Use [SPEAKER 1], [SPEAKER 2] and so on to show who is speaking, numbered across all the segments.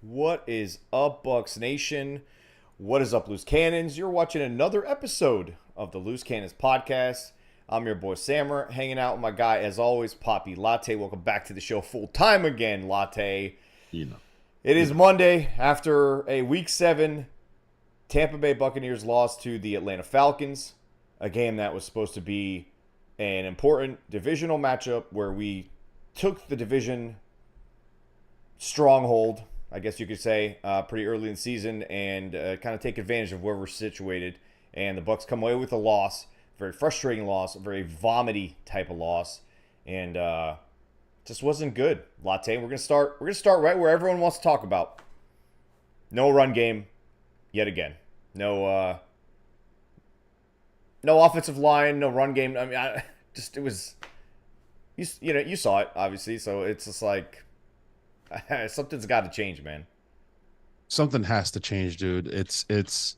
[SPEAKER 1] What is up, Bucs Nation? What is up, Loose Cannons? You're watching another episode of the Loose Cannons podcast. I'm your boy Sammer, hanging out with my guy, as always, Poppy Latte. Welcome back to the show full time again, Latte. It is Monday after a Week 7 Tampa Bay Buccaneers loss to the Atlanta Falcons, a game that was supposed to be an important divisional matchup where we took the division stronghold, I guess you could say, pretty early in the season and kind of take advantage of where we're situated. And the Bucs come away with a loss, very frustrating loss, a very vomity type of loss, and just wasn't good. Latte, we're gonna start right where everyone wants to talk about. No run game, yet again. No offensive line, no run game. I mean, it was, you saw it obviously, so it's just like. Something's got to change, man.
[SPEAKER 2] Something has to change, dude. It's.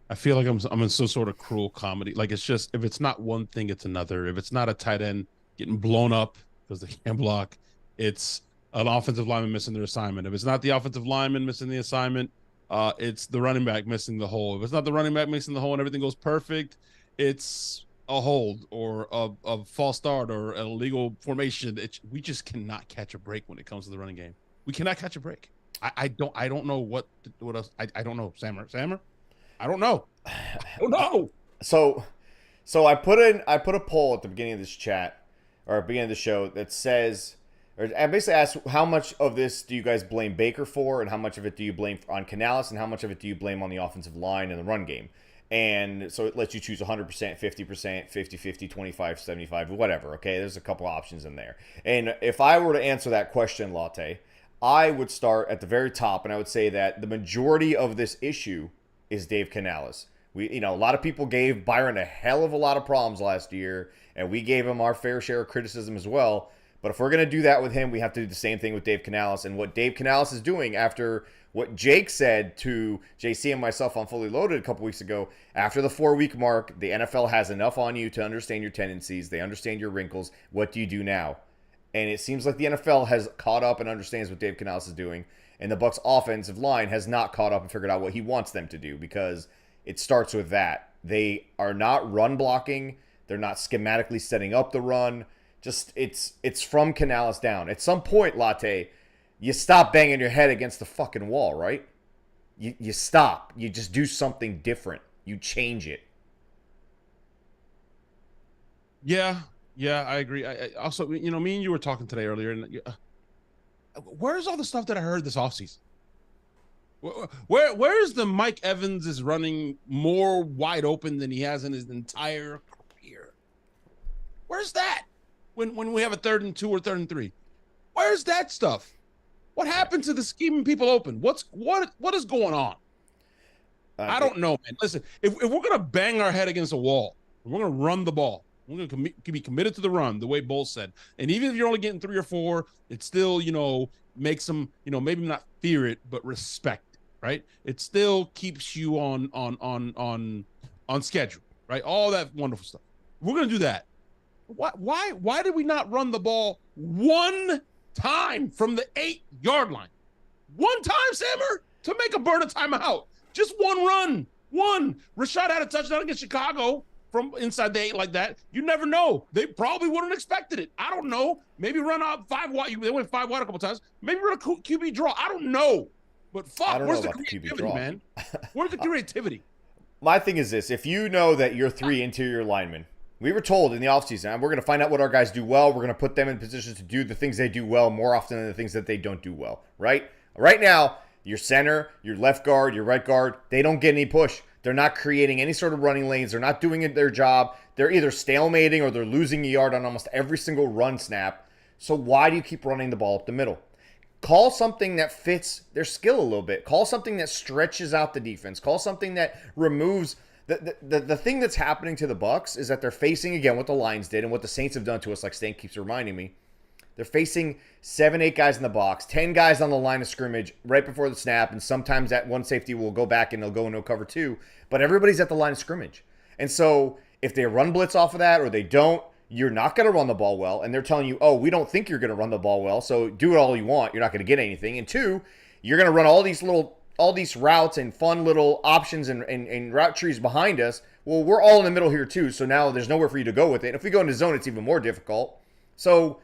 [SPEAKER 2] I feel like I'm in some sort of cruel comedy. Like, it's just, if it's not one thing, it's another. If it's not a tight end getting blown up because they can't block, it's an offensive lineman missing their assignment. If it's not the offensive lineman missing the assignment, it's the running back missing the hole. If it's not the running back missing the hole and everything goes perfect, it's a hold or a false start or an illegal formation. We just cannot catch a break when it comes to the running game. We cannot catch a break. I don't know what else. I don't know. Sammer. I don't know.
[SPEAKER 1] So I put a poll at the beginning of this chat, or beginning of the show, that says, or I basically asked, how much of this do you guys blame Baker for, and how much of it do you blame on Canales, and how much of it do you blame on the offensive line and the run game? And so it lets you choose 100%, 50%, 50-50, 25-75, whatever. Okay, there's a couple options in there. And if I were to answer that question, Latte, I would start at the very top, and I would say that the majority of this issue is Dave Canales. A lot of people gave Byron a hell of a lot of problems last year, and we gave him our fair share of criticism as well. But if we're going to do that with him, we have to do the same thing with Dave Canales. And what Dave Canales is doing, after what Jake said to JC and myself on Fully Loaded a couple weeks ago, after the 4-week mark, the NFL has enough on you to understand your tendencies. They understand your wrinkles. What do you do now? And it seems like the NFL has caught up and understands what Dave Canales is doing. And the Bucs offensive line has not caught up and figured out what he wants them to do, because it starts with that. They are not run blocking. They're not schematically setting up the run. Just it's from Canales down. At some point, Latte, you stop banging your head against the fucking wall, right? You stop. You just do something different. You change it.
[SPEAKER 2] Yeah, I agree. I also, me and you were talking today earlier, and where's all the stuff that I heard this offseason? Where's the Mike Evans is running more wide open than he has in his entire career? Where's that? When we have a 3rd and 2 or 3rd and 3, where's that stuff? What happened to the scheming people open? What is going on? I don't know, man. Listen, if we're gonna bang our head against a wall, we're gonna run the ball. We're gonna be committed to the run, the way Bull said. And even if you're only getting 3 or 4, it still, makes them, maybe not fear it, but respect it, right? It still keeps you on schedule, right? All that wonderful stuff. We're gonna do that. Why did we not run the ball one time from the 8-yard line? One time, Sammer, to make a burn a timeout. Just one run. One. Rashad had a touchdown against Chicago from inside the 8 like that. You never know. They probably wouldn't have expected it. I don't know. Maybe run out 5 wide. They went 5 wide a couple times. Maybe run a QB draw. I don't know. But fuck, where's the creativity, man? Where's the creativity?
[SPEAKER 1] My thing is this. If you know that you're 3 interior linemen, we were told in the offseason, we're going to find out what our guys do well. We're going to put them in positions to do the things they do well more often than the things that they don't do well, right? Right now, your center, your left guard, your right guard, they don't get any push. They're not creating any sort of running lanes. They're not doing their job. They're either stalemating or they're losing a yard on almost every single run snap. So why do you keep running the ball up the middle? Call something that fits their skill a little bit. Call something that stretches out the defense. Call something that removes the thing that's happening to the Bucs is that they're facing, again, what the Lions did and what the Saints have done to us, like Stan keeps reminding me. They're facing 7, 8 guys in the box, 10 guys on the line of scrimmage right before the snap, and sometimes that one safety will go back and they'll go into cover 2, but everybody's at the line of scrimmage. And so if they run blitz off of that or they don't, you're not going to run the ball well, and they're telling you, oh, we don't think you're going to run the ball well, so do it all you want. You're not going to get anything. And 2, you're going to run all these routes and fun little options and route trees behind us. Well, we're all in the middle here too, so now there's nowhere for you to go with it. And if we go into zone, it's even more difficult. So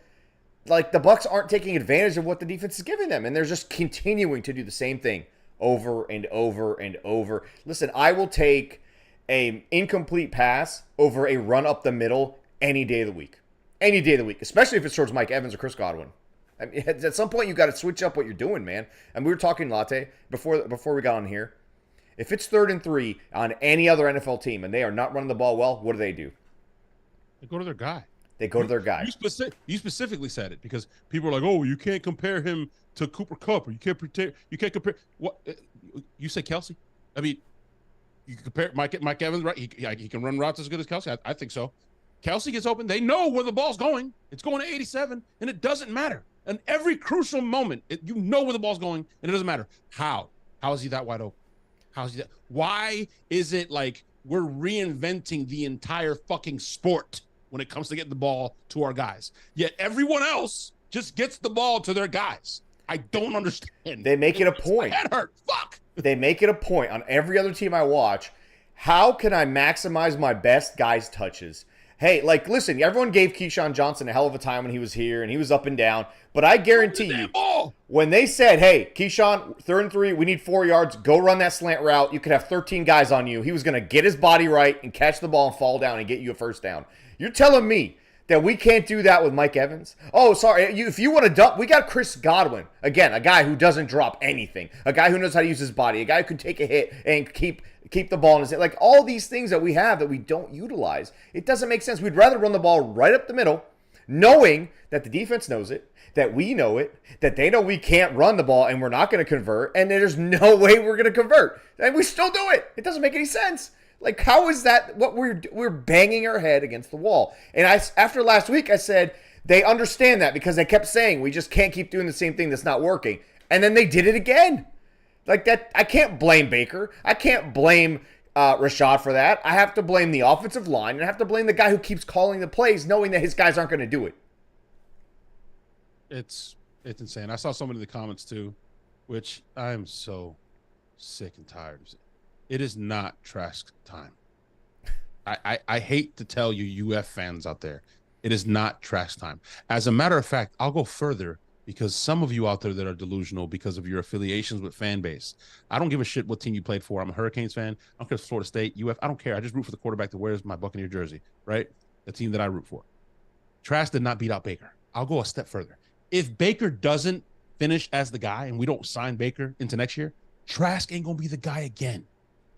[SPEAKER 1] like the Bucs aren't taking advantage of what the defense is giving them, and they're just continuing to do the same thing over and over and over. Listen, I will take an incomplete pass over a run up the middle any day of the week. Any day of the week, especially if it's towards Mike Evans or Chris Godwin. I mean, at some point, you got to switch up what you're doing, man. And we were talking, Latte, before we got on here. If it's 3rd and 3 on any other NFL team and they are not running the ball well, what do?
[SPEAKER 2] They go to their guy.
[SPEAKER 1] They go to their guy.
[SPEAKER 2] You specifically said it because people are like, "Oh, you can't compare him to Cooper Kupp, or you can't compare." What you say, Kelsey? I mean, you can compare Mike Evans, right? He can run routes as good as Kelsey. I think so. Kelsey gets open. They know where the ball's going. It's going to 87, and it doesn't matter. And every crucial moment, you know where the ball's going, and it doesn't matter how. How is he that wide open? How is he that? Why is it like we're reinventing the entire fucking sport when it comes to getting the ball to our guys? Yet everyone else just gets the ball to their guys. I don't understand.
[SPEAKER 1] They make it a point.
[SPEAKER 2] My head hurt. Fuck.
[SPEAKER 1] They make it a point on every other team I watch. How can I maximize my best guys' touches? Hey, like, listen, everyone gave Keyshawn Johnson a hell of a time when he was here, and he was up and down. But I guarantee you, when they said, hey, Keyshawn, 3rd and 3, we need 4 yards, go run that slant route, you could have 13 guys on you. He was going to get his body right and catch the ball and fall down and get you a first down. You're telling me that we can't do that with Mike Evans? Oh, sorry. If you want to dump, we got Chris Godwin. Again, a guy who doesn't drop anything. A guy who knows how to use his body. A guy who can take a hit and keep the ball in his head. Like all these things that we have that we don't utilize. It doesn't make sense. We'd rather run the ball right up the middle, knowing that the defense knows it, that we know it, that they know we can't run the ball and we're not going to convert, and there's no way we're going to convert. And we still do it. It doesn't make any sense. Like, how is that what we're banging our head against the wall? And after last week, I said they understand that because they kept saying we just can't keep doing the same thing that's not working. And then they did it again. Like that, I can't blame Baker. I can't blame Rashad for that. I have to blame the offensive line, and I have to blame the guy who keeps calling the plays knowing that his guys aren't going to do it.
[SPEAKER 2] It's insane. I saw somebody in the comments too, which I am so sick and tired of. It is not trash time. I hate to tell you UF fans out there, it is not trash time. As a matter of fact, I'll go further because some of you out there that are delusional because of your affiliations with fan base. I don't give a shit what team you played for. I'm a Hurricanes fan. I don't care if it's Florida State, UF. I don't care. I just root for the quarterback that wears my Buccaneer jersey, right? The team that I root for. Trash did not beat out Baker. I'll go a step further. If Baker doesn't finish as the guy and we don't sign Baker into next year, Trask ain't going to be the guy again.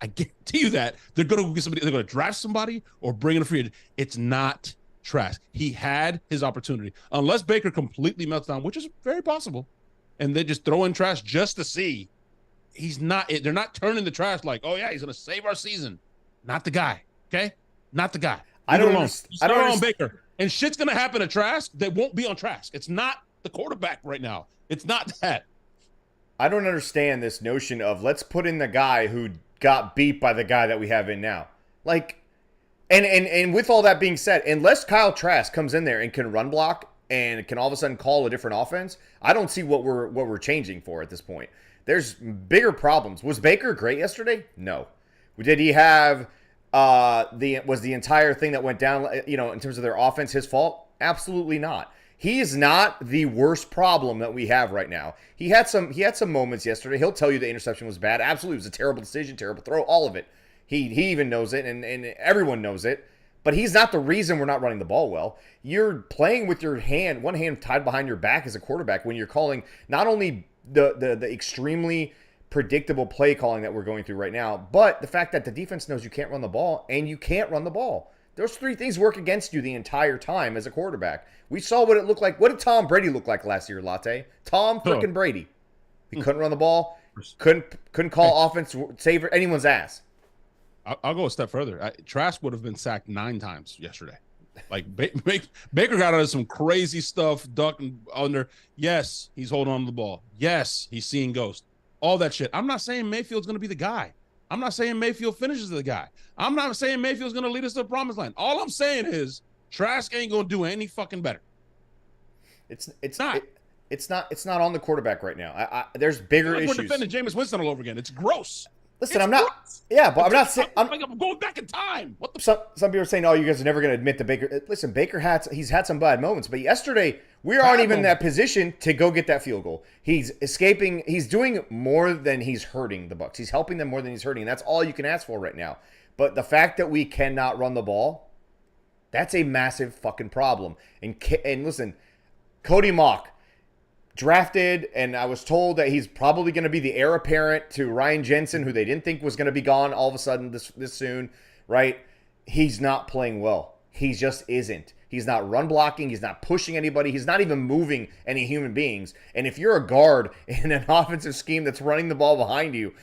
[SPEAKER 2] I guarantee you that they're going to get somebody. They're going to draft somebody or bring in a free agent. It's not Trask. He had his opportunity. Unless Baker completely melts down, which is very possible. and they just throw in trash just to see. He's not. They're not turning the trash like, oh yeah, he's gonna save our season. Not the guy. Okay, not the guy.
[SPEAKER 1] I
[SPEAKER 2] Leave
[SPEAKER 1] don't
[SPEAKER 2] it alone.
[SPEAKER 1] understand. I
[SPEAKER 2] Start
[SPEAKER 1] don't
[SPEAKER 2] on
[SPEAKER 1] understand.
[SPEAKER 2] Baker, and shit's gonna happen to Trask that won't be on Trask. It's not the quarterback right now. It's not that.
[SPEAKER 1] I don't understand this notion of let's put in the guy who got beat by the guy that we have in now. Like, and with all that being said, unless Kyle Trask comes in there and can run block and can all of a sudden call a different offense, I don't see what we're changing for at this point. There's bigger problems. Was Baker great yesterday? No. Did he have was the entire thing that went down, in terms of their offense his fault? Absolutely not. He is not the worst problem that we have right now. He had some moments yesterday. He'll tell you the interception was bad. Absolutely, it was a terrible decision, terrible throw, all of it. He even knows it, and everyone knows it. But he's not the reason we're not running the ball well. You're playing with your one hand tied behind your back as a quarterback when you're calling not only the extremely predictable play calling that we're going through right now, but the fact that the defense knows you can't run the ball, and you can't run the ball. Those three things work against you the entire time as a quarterback. We saw what it looked like. What did Tom Brady look like last year, Latte? Tom freaking Brady. He couldn't run the ball. Couldn't call offense save anyone's ass.
[SPEAKER 2] I'll go a step further. Trask would have been sacked 9 times yesterday. Like Baker got out of some crazy stuff, ducking under. Yes, he's holding on to the ball. Yes, he's seeing ghosts. All that shit. I'm not saying Mayfield's going to be the guy. I'm not saying Mayfield finishes the guy. I'm not saying Mayfield's going to lead us to the promised land. All I'm saying is Trask ain't going to do any fucking better.
[SPEAKER 1] It's not on the quarterback right now. There's bigger issues.
[SPEAKER 2] We're defending Jameis Winston all over again. It's gross.
[SPEAKER 1] Listen, I'm not. Yeah, but I'm not saying.
[SPEAKER 2] I'm going back in time. What the?
[SPEAKER 1] Some people are saying, "Oh, you guys are never going to admit that Baker." Listen, Baker he's had some bad moments, but yesterday we aren't even in that position to go get that field goal. He's escaping. He's doing more than he's hurting the Bucs. He's helping them more than he's hurting. And that's all you can ask for right now. But the fact that we cannot run the ball, that's a massive fucking problem. And listen, Cody Mock. Drafted, and I was told that he's probably going to be the heir apparent to Ryan Jensen, who they didn't think was going to be gone all of a sudden this soon, right? He's not playing well. He just isn't. He's not run blocking. He's not pushing anybody. He's not even moving any human beings. And if you're a guard in an offensive scheme that's running the ball behind you,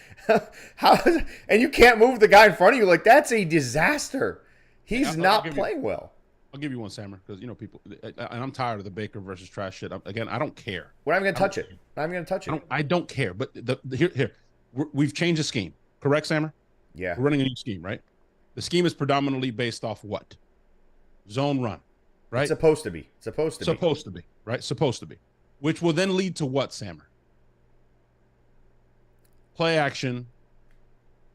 [SPEAKER 1] and you can't move the guy in front of you, like, that's a disaster. He's not playing well.
[SPEAKER 2] I'll give you one, Sammer, because people, and I'm tired of the Baker versus Trash shit. Again, I don't care.
[SPEAKER 1] We're not even going to touch it. I'm going to touch it.
[SPEAKER 2] I don't care. But here, we've changed the scheme. Correct, Sammer?
[SPEAKER 1] Yeah.
[SPEAKER 2] We're running a new scheme, right? The scheme is predominantly based off what? Zone run, right?
[SPEAKER 1] It's supposed to be.
[SPEAKER 2] Right? Supposed to be. Which will then lead to what, Sammer? Play action,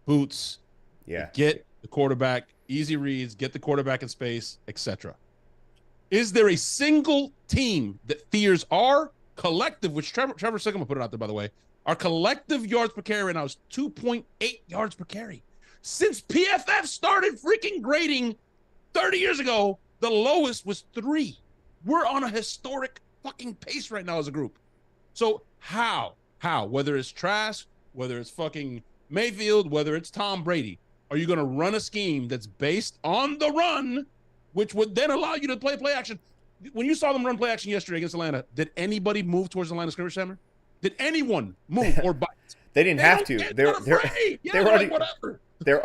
[SPEAKER 2] boots.
[SPEAKER 1] Yeah.
[SPEAKER 2] Get the quarterback. Easy reads, get the quarterback in space, etc. Is there a single team that fears our collective, which Trevor Sycamore put it out there, by the way, our collective yards per carry right now is 2.8 yards per carry. Since PFF started freaking grading 30 years ago, the lowest was 3. We're on a historic fucking pace right now as a group. So how, whether it's Trask, whether it's fucking Mayfield, whether it's Tom Brady, are you going to run a scheme that's based on the run, which would then allow you to play action? When you saw them run play action yesterday against Atlanta, did anybody move towards the line of scrimmage, Sammer? Did anyone move or bite?
[SPEAKER 1] They didn't have to. They're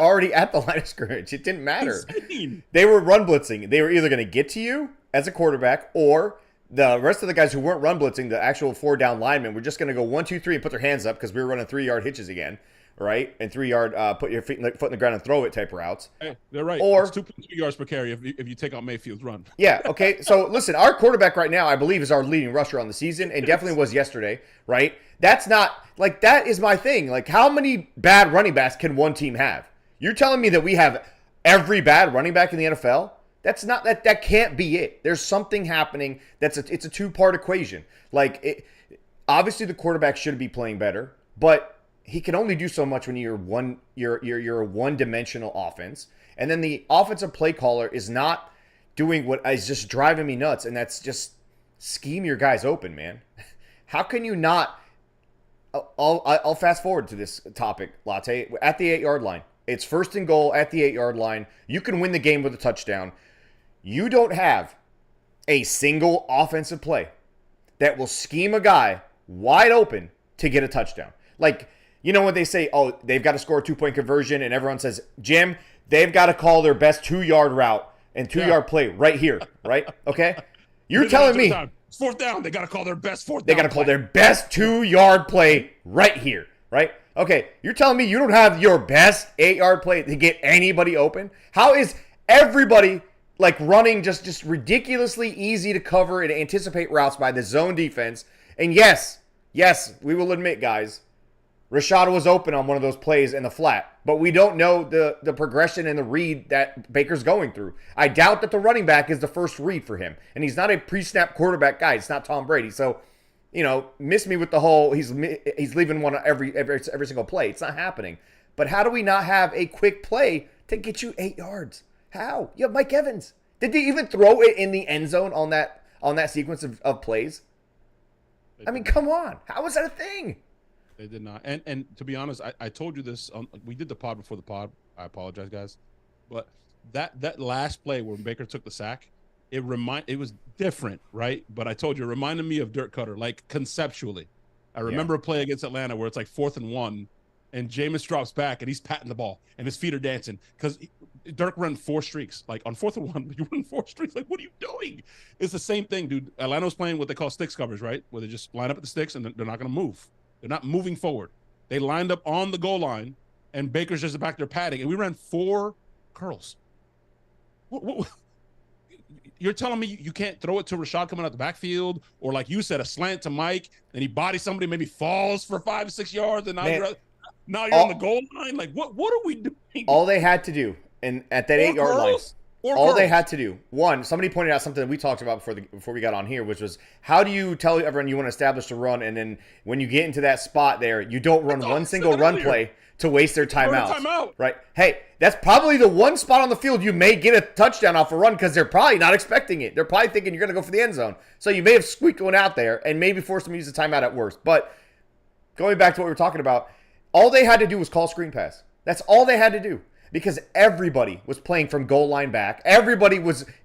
[SPEAKER 1] already at the line of scrimmage. It didn't matter.
[SPEAKER 2] Insane.
[SPEAKER 1] They were run blitzing. They were either going to get to you as a quarterback, or the rest of the guys who weren't run blitzing, the actual 4-down linemen, were just going to go 1, 2, 3 and put their hands up because we were running 3-yard hitches again. Right? And 3-yard, put your foot in the ground and throw it type routes.
[SPEAKER 2] Hey, they're right.
[SPEAKER 1] Or
[SPEAKER 2] it's 2.2 yards per carry if you take out Mayfield's run.
[SPEAKER 1] Yeah, okay. So listen, our quarterback right now, I believe, is our leading rusher on the season, and definitely was yesterday, right? That's not, like, that is my thing. Like, how many bad running backs can one team have? You're telling me that we have every bad running back in the NFL? That's not, that can't be it. There's something happening it's a 2-part equation. Like, obviously the quarterback should be playing better, but he can only do so much when you're a one-dimensional offense. And then the offensive play caller is not doing what is just driving me nuts, and that's just scheme your guys open, man. How can you not? I'll fast forward to this topic, Latte. At the 8-yard line. It's 1st and goal at the 8-yard line. You can win the game with a touchdown. You don't have a single offensive play that will scheme a guy wide open to get a touchdown. Like, you know when they say, oh, they've got to score a 2-point conversion, and everyone says, Jim, they've got to call their best 2-yard route and 2-yard play right here, right? Okay? You're telling me
[SPEAKER 2] it's fourth down. They got to call their best fourth down.
[SPEAKER 1] They got to call their best 2-yard play right here, right? Okay, you're telling me you don't have your best 8-yard play to get anybody open? How is everybody like running just ridiculously easy to cover and anticipate routes by the zone defense? And yes, we will admit, guys, Rashad was open on one of those plays in the flat, but we don't know the progression and the read that Baker's going through. I doubt that the running back is the first read for him, and he's not a pre-snap quarterback guy. It's not Tom Brady, so miss me with the whole he's leaving one every single play. It's not happening. But how do we not have a quick play to get you 8 yards? How? You have Mike Evans. Did they even throw it in the end zone on that sequence of plays? I mean, come on. How is that a thing?
[SPEAKER 2] They did not. And to be honest, I told you this. We did the pod before the pod. I apologize, guys. But that last play where Baker took the sack, it was different, right? But I told you, it reminded me of Dirk Cutter, like conceptually. I remember a play against Atlanta where it's like 4th and 1, and Jameis drops back and he's patting the ball and his feet are dancing because Dirk ran 4 streaks. Like on 4th and 1, you run 4 streaks. Like, what are you doing? It's the same thing, dude. Atlanta's playing what they call sticks covers, right? Where they just line up at the sticks and they're not going to move. They're not moving forward. They lined up on the goal line, and Baker's just back there padding, and we ran 4 curls. You're telling me you can't throw it to Rashad coming out the backfield, or like you said, a slant to Mike, and he bodies somebody, maybe falls for 5 or 6 yards, and now you're on the goal line? Like, what are we doing?
[SPEAKER 1] All they had to do, and at that 8-yard line, all they had to do, one, somebody pointed out something that we talked about before we got on here, which was, how do you tell everyone you want to establish a run, and then when you get into that spot there, you don't run one single run play to waste their timeouts, right? Hey, that's probably the one spot on the field you may get a touchdown off a run because they're probably not expecting it. They're probably thinking you're going to go for the end zone. So you may have squeaked one out there and maybe forced them to use the timeout at worst. But going back to what we were talking about, all they had to do was call screen pass. That's all they had to do. Because everybody was playing from goal line back. Everybody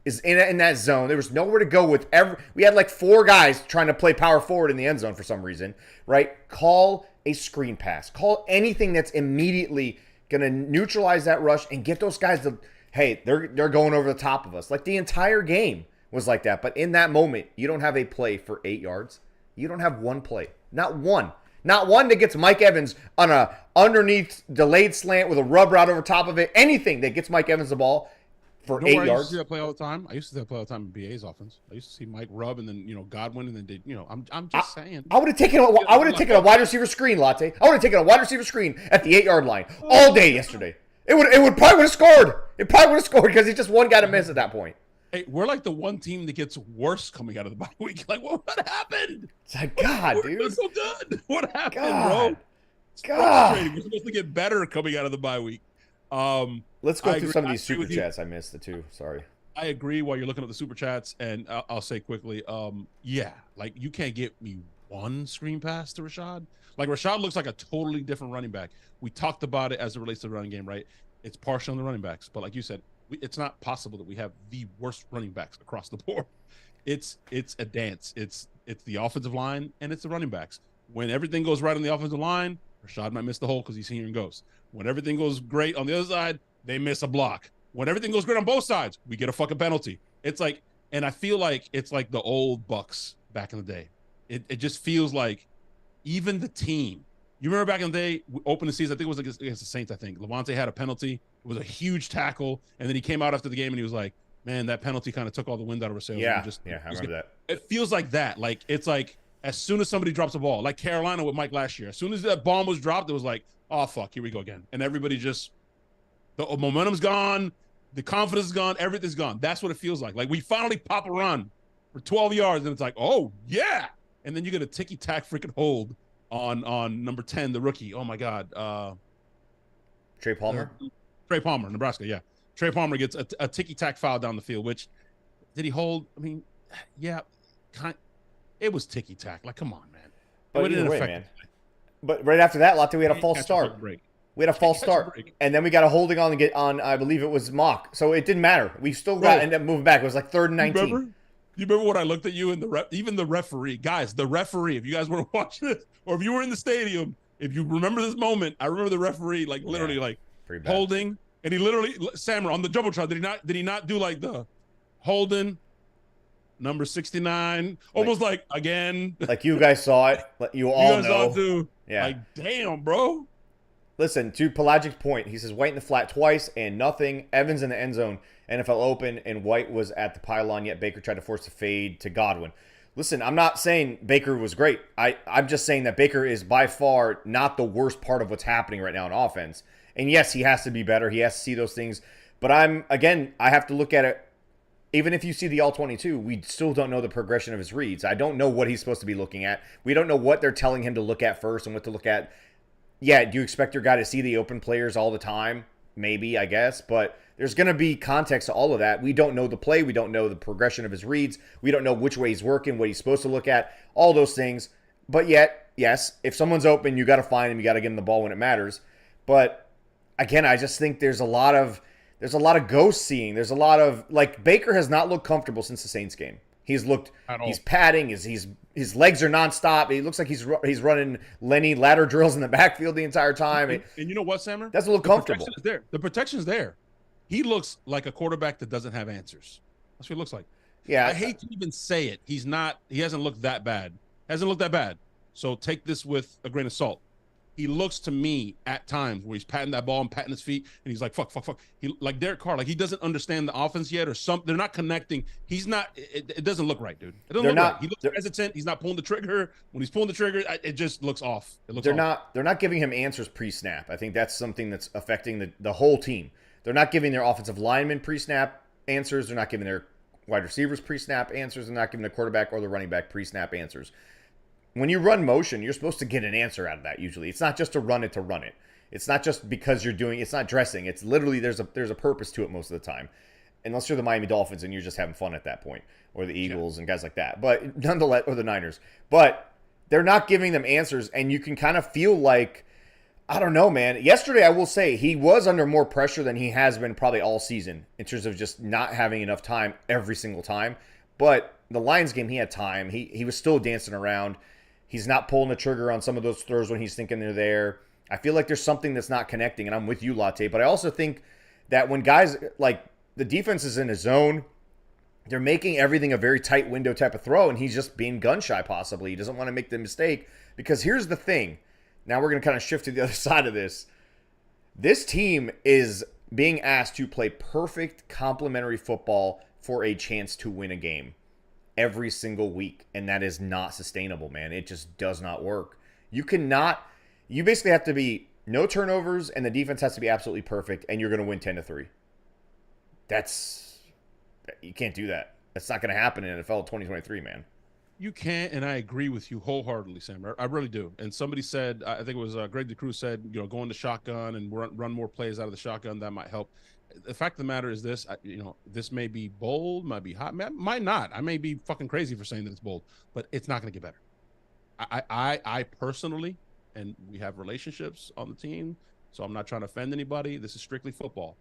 [SPEAKER 1] is in that zone. There was nowhere to go with we had like 4 guys trying to play power forward in the end zone for some reason, right? Call a screen pass. Call anything that's immediately going to neutralize that rush and get those guys to, hey, they're going over the top of us. Like the entire game was like that. But in that moment, you don't have a play for 8 yards. You don't have one play. Not one. Not one that gets Mike Evans on a underneath delayed slant with a rub route over top of it. Anything that gets Mike Evans the ball for 8 yards.
[SPEAKER 2] I used to see that play all the time. I used to see that play all the time in BA's offense. I used to see Mike rub and then Godwin and then I'm just saying.
[SPEAKER 1] I would have taken a wide receiver screen, Latte. I would have taken a wide receiver screen at the 8-yard line all day yesterday. It probably would have scored. It probably would have scored because he's just one guy to miss at that point.
[SPEAKER 2] Hey, we're like the one team that gets worse coming out of the bye week. Like, what happened?
[SPEAKER 1] It's like, God, dude.
[SPEAKER 2] We're so good. What happened,
[SPEAKER 1] God.
[SPEAKER 2] bro? God. We're supposed to get better coming out of the bye week.
[SPEAKER 1] Let's go through some of these super chats. I missed the 2. Sorry.
[SPEAKER 2] I agree while you're looking at the super chats, and I'll say quickly, like you can't get me one screen pass to Rashad. Like Rashad looks like a totally different running back. We talked about it as it relates to the running game, right? It's partial on the running backs, but like you said, it's not possible that we have the worst running backs across the board. It's a dance. It's the offensive line and it's the running backs. When everything goes right on the offensive line, Rashad might miss the hole because he's senior and goes. When everything goes great on the other side, they miss a block. When everything goes great on both sides, we get a fucking penalty. It's like, and I feel like it's like the old Bucs back in the day. It just feels like even the team. You remember back in the day, we opened the season, I think it was against the Saints, I think. Levante had a penalty. It was a huge tackle. And then he came out after the game and he was like, man, that penalty kind of took all the wind out of our sails.
[SPEAKER 1] Yeah, I remember that.
[SPEAKER 2] It feels like that. Like, it's like as soon as somebody drops a ball, like Carolina with Mike last year, as soon as that bomb was dropped, it was like, oh, fuck, here we go again. And everybody just, the momentum's gone, the confidence is gone, everything's gone. That's what it feels like. Like, we finally pop a run for 12 yards, and it's like, oh, yeah. And then you get a ticky-tack freaking hold on number 10, the rookie. Oh, my God.
[SPEAKER 1] Trey Palmer?
[SPEAKER 2] Trey Palmer, Nebraska, yeah. Trey Palmer gets a ticky-tack foul down the field, which, did he hold? I mean, yeah, it was ticky-tack. Like, come on, man.
[SPEAKER 1] But either way, man. But right after that, Latte, we had a false start. We had a false start. And then we got a holding on, I believe it was Mock. So it didn't matter. We still ended up moving back. It was like 3rd and 19.
[SPEAKER 2] You remember when I looked at you and even the referee, guys, the referee, if you guys were watching this or if you were in the stadium, if you remember this moment, I remember the referee like literally like
[SPEAKER 1] pretty bad.
[SPEAKER 2] holding, and he literally, Sammer, on the jumbotron, did he not do like the holding number 69, almost like again,
[SPEAKER 1] Like you guys saw it, you all
[SPEAKER 2] guys
[SPEAKER 1] know.
[SPEAKER 2] saw it too.
[SPEAKER 1] Yeah.
[SPEAKER 2] Like, damn, bro.
[SPEAKER 1] Listen, to Pelagic's point, he says White in the flat twice and nothing. Evans in the end zone, NFL open, and White was at the pylon, yet Baker tried to force a fade to Godwin. Listen, I'm not saying Baker was great. I'm just saying that Baker is by far not the worst part of what's happening right now in offense. And yes, he has to be better. He has to see those things. But I have to look at it. Even if you see the all-22, we still don't know the progression of his reads. I don't know what he's supposed to be looking at. We don't know what they're telling him to look at first and what to look at. Yeah, do you expect your guy to see the open players all the time? Maybe, I guess. But there's going to be context to all of that. We don't know the play. We don't know the progression of his reads. We don't know which way he's working, what he's supposed to look at, all those things. But yet, yes, if someone's open, you got to find him. You got to get him the ball when it matters. But again, I just think there's a lot of ghost seeing. There's a lot of, like, Baker has not looked comfortable since the Saints game. He's padding. His legs are nonstop. He looks like he's running Lenny ladder drills in the backfield the entire time.
[SPEAKER 2] And you know what, Sammer?
[SPEAKER 1] That's a little comfortable.
[SPEAKER 2] The protection's there. He looks like a quarterback that doesn't have answers. That's what he looks like.
[SPEAKER 1] Yeah.
[SPEAKER 2] I hate to even say it. He hasn't looked that bad. So take this with a grain of salt. He looks to me at times where he's patting that ball and patting his feet, and he's like, fuck. He, like Derek Carr, like he doesn't understand the offense yet, or something. They're not connecting. He's not. It doesn't look right, dude. It doesn't look right. He looks hesitant. He's not pulling the trigger. When he's pulling the trigger, it just looks off. They're
[SPEAKER 1] not giving him answers pre-snap. I think that's something that's affecting the whole team. They're not giving their offensive linemen pre-snap answers. They're not giving their wide receivers pre-snap answers. They're not giving the quarterback or the running back pre-snap answers. When you run motion, you're supposed to get an answer out of that usually. It's not just to run it. It's not just because it's not dressing. It's literally there's a purpose to it most of the time. Unless you're the Miami Dolphins and you're just having fun at that point, or the Eagles and guys like that. But nonetheless, or the Niners. But they're not giving them answers, and you can kind of feel like, I don't know, man. Yesterday, I will say, he was under more pressure than he has been probably all season in terms of just not having enough time every single time. But the Lions game, he had time. He was still dancing around. He's not pulling the trigger on some of those throws when he's thinking they're there. I feel like there's something that's not connecting, and I'm with you, Latte. But I also think that when guys, like, the defense is in a zone, they're making everything a very tight window type of throw, and he's just being gun-shy possibly. He doesn't want to make the mistake. Because here's the thing. Now we're going to kind of shift to the other side of this. This team is being asked to play perfect complementary football for a chance to win a game every single week, and that is not sustainable, man. It just does not work. You basically have to be no turnovers, and the defense has to be absolutely perfect, and you're going to win 10-3. You can't do that. That's not going to happen in NFL 2023, man.
[SPEAKER 2] You can't, and I agree with you wholeheartedly, Sam. I really do. And somebody said, I think it was Greg DeCruz said, go into shotgun and run more plays out of the shotgun. That might help. The fact of the matter is this, this may be bold, might be hot, might not. I may be fucking crazy for saying that it's bold, but it's not going to get better. I personally, and we have relationships on the team, so I'm not trying to offend anybody. This is strictly football.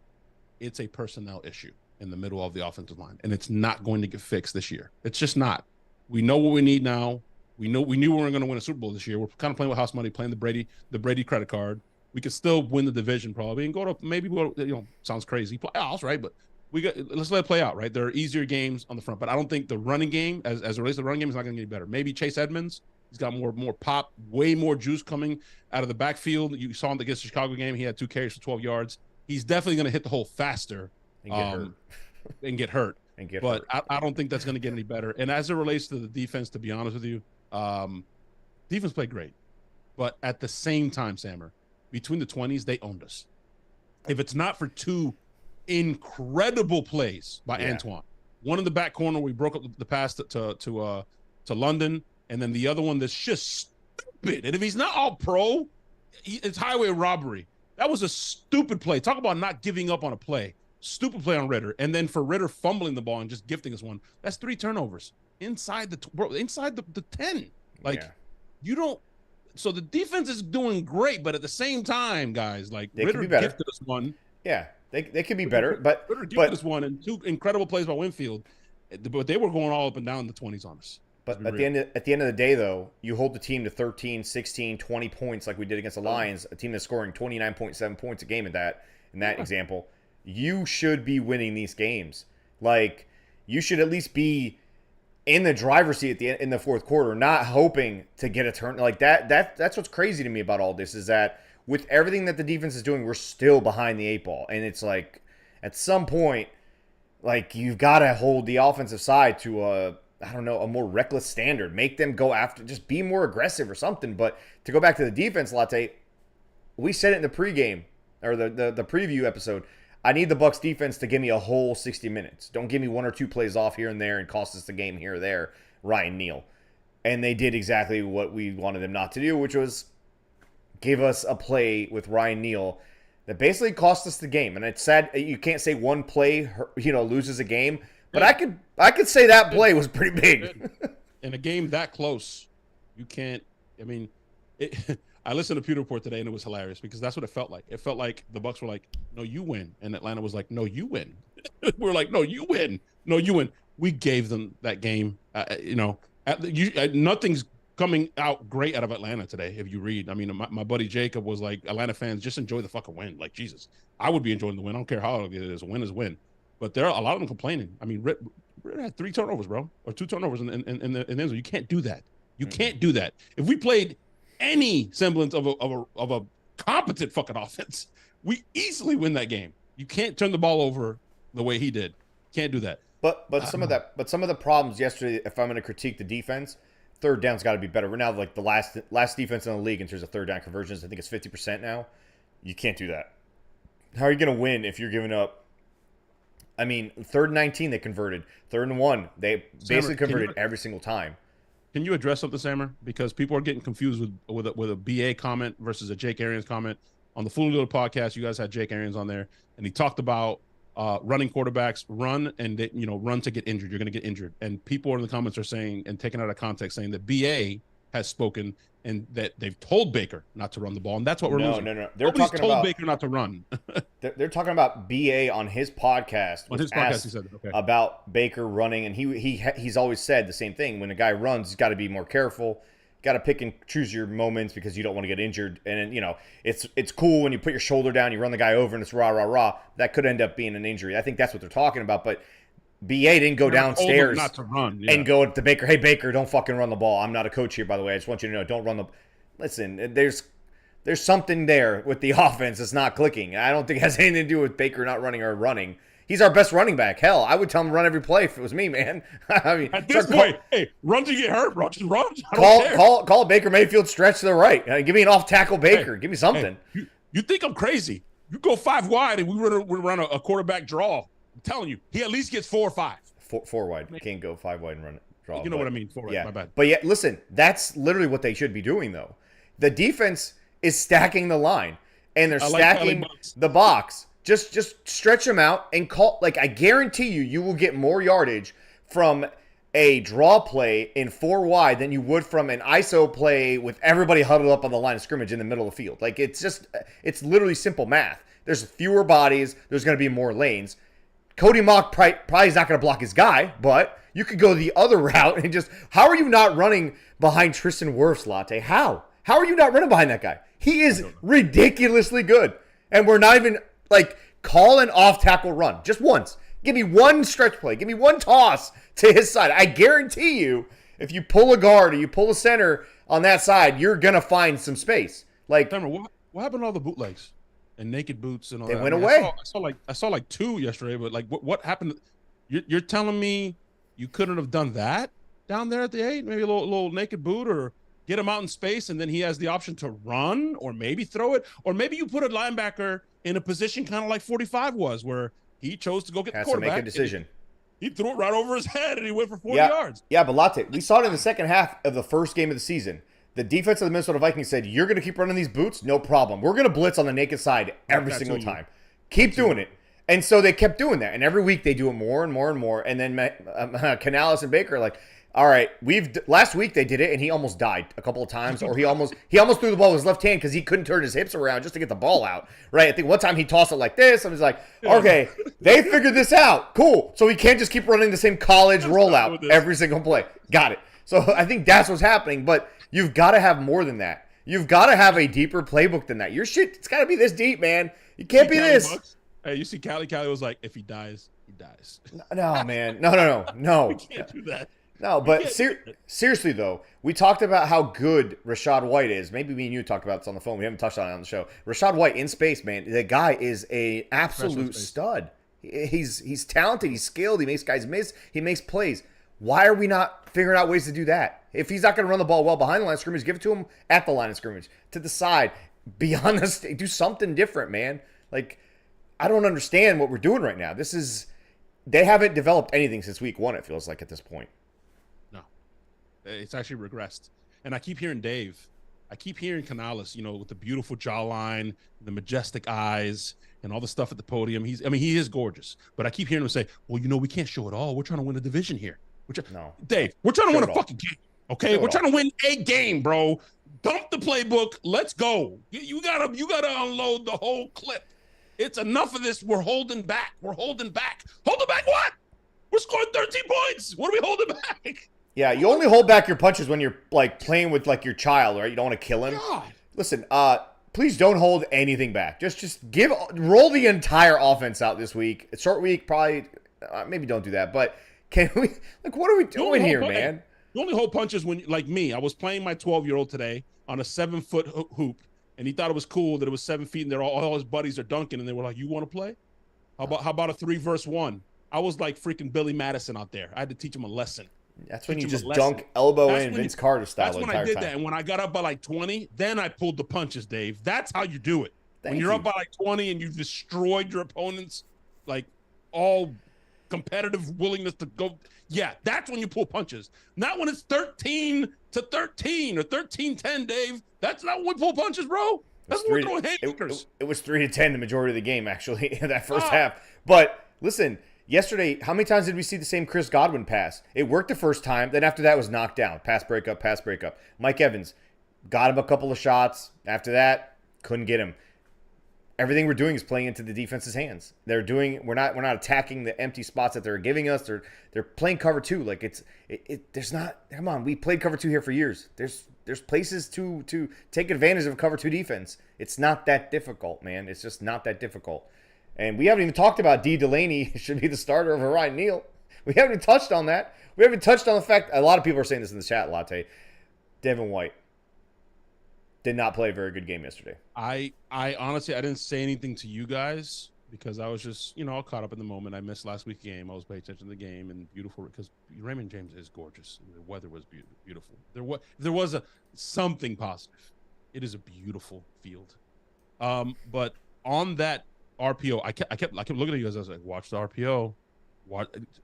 [SPEAKER 2] It's a personnel issue in the middle of the offensive line, and it's not going to get fixed this year. It's just not. We know what we need now. We knew we weren't going to win a Super Bowl this year. We're kind of playing with house money, playing the Brady credit card. We could still win the division probably and sounds crazy, playoffs, right? But let's let it play out, right? There are easier games on the front, but I don't think the running game, as it relates to the running game, is not going to get better. Maybe Chase Edmonds, he's got more pop, way more juice coming out of the backfield. You saw him against the Chicago game; he had 2 carries for 12 yards. He's definitely going to hit the hole faster and get hurt. But I don't think that's going to get any better. And as it relates to the defense, to be honest with you, defense played great, but at the same time, Sammer, between the 20s, they owned us. If it's not for 2 incredible plays by Antoine, one in the back corner, we broke up the pass to London, and then the other one that's just stupid. And if he's not all pro, it's highway robbery. That was a stupid play. Talk about not giving up on a play. Stupid play on Ritter. And then for Ritter fumbling the ball and just gifting us one, that's 3 turnovers inside the 10. You don't. So the defense is doing great, but at the same time, guys, like Ritter gifted us one.
[SPEAKER 1] Yeah, they could be better, but
[SPEAKER 2] Ritter gifted us one and 2 incredible plays by Winfield. but they were going all up and down the 20s on us.
[SPEAKER 1] But at the end of the day, though, you hold the team to 13, 16, 20 points like we did against the Lions, a team that's scoring 29.7 points a game in that example. You should be winning these games. Like, you should at least be in the driver's seat in the fourth quarter, not hoping to get a turn like that. That's what's crazy to me about all this is that with everything that the defense is doing, we're still behind the 8 ball, and it's like at some point, like you've got to hold the offensive side to a more reckless standard. Make them go after, just be more aggressive or something. But to go back to the defense, Latte, we said it in the pregame or the preview episode. I need the Bucs defense to give me a whole 60 minutes. Don't give me 1 or 2 plays off here and there and cost us the game here or there, Ryan Neal. And they did exactly what we wanted them not to do, which was give us a play with Ryan Neal that basically cost us the game. And it's sad you can't say one play, loses a game, but I could say that play was pretty big.
[SPEAKER 2] In a game that close, you can't. I mean, I listened to Pewter Report today, and it was hilarious because that's what it felt like. It felt like the Bucs were like, "No, you win," and Atlanta was like, "No, you win." We're like, "No, you win. No, you win." We gave them that game. Nothing's coming out great out of Atlanta today. If you read, I mean, my buddy Jacob was like, "Atlanta fans, just enjoy the fucking win." Like Jesus, I would be enjoying the win. I don't care how it is. A win is a win. But there are a lot of them complaining. I mean, Ritt had 3 turnovers, bro, or 2 turnovers in the end zone. You can't do that. You can't do that. If we played any semblance of a competent fucking offense, we easily win that game. You can't turn the ball over the way he did. Can't do that.
[SPEAKER 1] But some of the problems yesterday, if I'm going to critique the defense, third down's got to be better. We're now like the last defense in the league in terms of third down conversions. I think it's 50% now. You can't do that. How are you going to win if you're giving up? I mean, 3rd and 19 they converted. 3rd and 1 they basically converted every single time.
[SPEAKER 2] Can you address something, Sammer? Because people are getting confused with a BA comment versus a Jake Arians comment. On the Fully Loaded podcast, you guys had Jake Arians on there, and he talked about running quarterbacks, run to get injured. You're going to get injured. And people in the comments are saying, and taking out of context, saying that BA has spoken and that they've told Baker not to run the ball, and that's what we're losing.
[SPEAKER 1] No.
[SPEAKER 2] Nobody's told Baker not to run.
[SPEAKER 1] They're talking about BA on his podcast.
[SPEAKER 2] On his podcast, he said okay.
[SPEAKER 1] About Baker running, and he's always said the same thing. When a guy runs, he's got to be more careful. Got to pick and choose your moments because you don't want to get injured. And it's cool when you put your shoulder down, you run the guy over, and it's rah rah rah. That could end up being an injury. I think that's what they're talking about. But BA didn't go downstairs
[SPEAKER 2] not to run,
[SPEAKER 1] and go to Baker. Hey, Baker, don't fucking run the ball. I'm not a coach here, by the way. I just want you to know, don't run the. Listen, there's something there with the offense that's not clicking. I don't think it has anything to do with Baker not running or running. He's our best running back. Hell, I would tell him to run every play if it was me, man. I mean,
[SPEAKER 2] at this point, hey, run to get hurt, run.
[SPEAKER 1] Call Baker Mayfield stretch to the right. Give me an off tackle Baker. Give me something.
[SPEAKER 2] Hey, you think I'm crazy? You go 5 wide and we run a quarterback draw. I'm telling you, he at least gets 4 or 5.
[SPEAKER 1] 4 wide. You can't go 5 wide and run it. Draw.
[SPEAKER 2] You know what I mean? 4 wide.
[SPEAKER 1] Yeah.
[SPEAKER 2] My bad.
[SPEAKER 1] But yeah, listen, that's literally what they should be doing, though. The defense is stacking the line, and they're stacking the box. Just stretch them out and call. Like, I guarantee you will get more yardage from a draw play in 4 wide than you would from an ISO play with everybody huddled up on the line of scrimmage in the middle of the field. Like, it's literally simple math. There's fewer bodies. There's going to be more lanes. Cody Mock probably is not going to block his guy, but you could go the other route and just. How are you not running behind Tristan Wirfs, Latte? How are you not running behind that guy? He is ridiculously good, and we're not even. Like, call an off-tackle run. Just once. Give me one stretch play. Give me one toss to his side. I guarantee you, if you pull a guard or you pull a center on that side, you're going to find some space. Like,
[SPEAKER 2] what happened to all the bootlegs and naked boots and all that?
[SPEAKER 1] They went away.
[SPEAKER 2] I saw like 2 yesterday, but like what happened? You're telling me you couldn't have done that down there at the 8? Maybe a little naked boot or get him out in space, and then he has the option to run or maybe throw it. Or maybe you put a linebacker in a position kind of like 45 was, where he chose to go get the quarterback.
[SPEAKER 1] Has to make a decision.
[SPEAKER 2] He threw it right over his head, and he went for 40 yards.
[SPEAKER 1] Yeah, but Latte, we saw it in the second half of the first game of the season. The defense of the Minnesota Vikings said, you're going to keep running these boots? No problem. We're going to blitz on the naked side every single time. Keep doing it. And so they kept doing that. And every week they do it more and more and more. And then Canales and Baker are like, All right, last week they did it, and he almost died a couple of times, or he almost threw the ball with his left hand because he couldn't turn his hips around just to get the ball out. Right? I think one time he tossed it like this. I was like, okay, they figured this out. Cool. So we can't just keep running the same college rollout every single play. Got it. So I think that's what's happening. But you've got to have more than that. You've got to have a deeper playbook than that. Your shit, it's got to be this deep, man. You can't be this.
[SPEAKER 2] Bucs? Hey, you see Callie was like, if he dies, he dies.
[SPEAKER 1] No, man. No.
[SPEAKER 2] We can't do that.
[SPEAKER 1] No, but seriously, though, we talked about how good Rachaad White is. Maybe me and you talked about this on the phone. We haven't touched on it on the show. Rachaad White in space, man. The guy is a absolute stud. He's talented. He's skilled. He makes guys miss. He makes plays. Why are we not figuring out ways to do that? If he's not going to run the ball well behind the line of scrimmage, give it to him at the line of scrimmage, to the side, beyond the state. Do something different, man. Like, I don't understand what we're doing right now. They haven't developed anything since week 1, it feels like, at this point.
[SPEAKER 2] No. It's actually regressed. And I keep hearing Dave. I keep hearing Canales, with the beautiful jawline, the majestic eyes, and all the stuff at the podium. He is gorgeous. But I keep hearing him say, well, we can't show it all. We're trying to win a division here.
[SPEAKER 1] No.
[SPEAKER 2] Dave, we're trying to win a fucking game. Okay? We're trying to win a game, bro. Dump the playbook. Let's go. You gotta unload the whole clip. It's enough of this. We're holding back. Holding back what? We're scoring 13 points. What are we holding back?
[SPEAKER 1] Yeah, you only hold back your punches when you're like playing with like your child, right? You don't want to kill him.
[SPEAKER 2] God.
[SPEAKER 1] Listen, please don't hold anything back. Just roll the entire offense out this week. It's short week, probably. Maybe don't do that, but can we? Like, what are we doing here, man?
[SPEAKER 2] You only hold punches when, like me, I was playing my 12-year-old today on a 7-foot hoop, and he thought it was cool that it was 7 feet, and all his buddies are dunking, and they were like, "You want to play? How about a 3-versus-1?" I was like freaking Billy Madison out there. I had to teach him a lesson.
[SPEAKER 1] That's when you just dunk elbow in Vince Carter style.
[SPEAKER 2] That's when I did that. And when I got up by like 20, then I pulled the punches, Dave. That's how you do it. When you're up by like 20 and you've destroyed your opponent's like all competitive willingness to go. Yeah, that's when you pull punches. Not when it's 13-13 or 13-10, Dave. That's not when we pull punches, bro. That's when we're throwing haymakers.
[SPEAKER 1] It was 3-10 the majority of the game, actually, in that first half. But listen, yesterday, how many times did we see the same Chris Godwin pass? It worked the first time. Then after that, it was knocked down. Pass breakup. Mike Evans got him a couple of shots. After that, couldn't get him. Everything we're doing is playing into the defense's hands. We're not attacking the empty spots that they're giving us. They're playing cover 2. Like there's not. Come on, we played cover 2 here for years. There's places to take advantage of cover 2 defense. It's not that difficult, man. It's just not that difficult. And we haven't even talked about D. Delaney should be the starter over Ryan Neal. We haven't even touched on that. We haven't touched on the fact a lot of people are saying this in the chat, Latte. Devin White did not play a very good game yesterday.
[SPEAKER 2] I honestly, I didn't say anything to you guys because I was just, caught up in the moment. I missed last week's game. I was paying attention to the game and beautiful because Raymond James is gorgeous. The weather was beautiful. There was something positive. It is a beautiful field. But on that RPO, I kept looking at you guys. I was like, watch the RPO.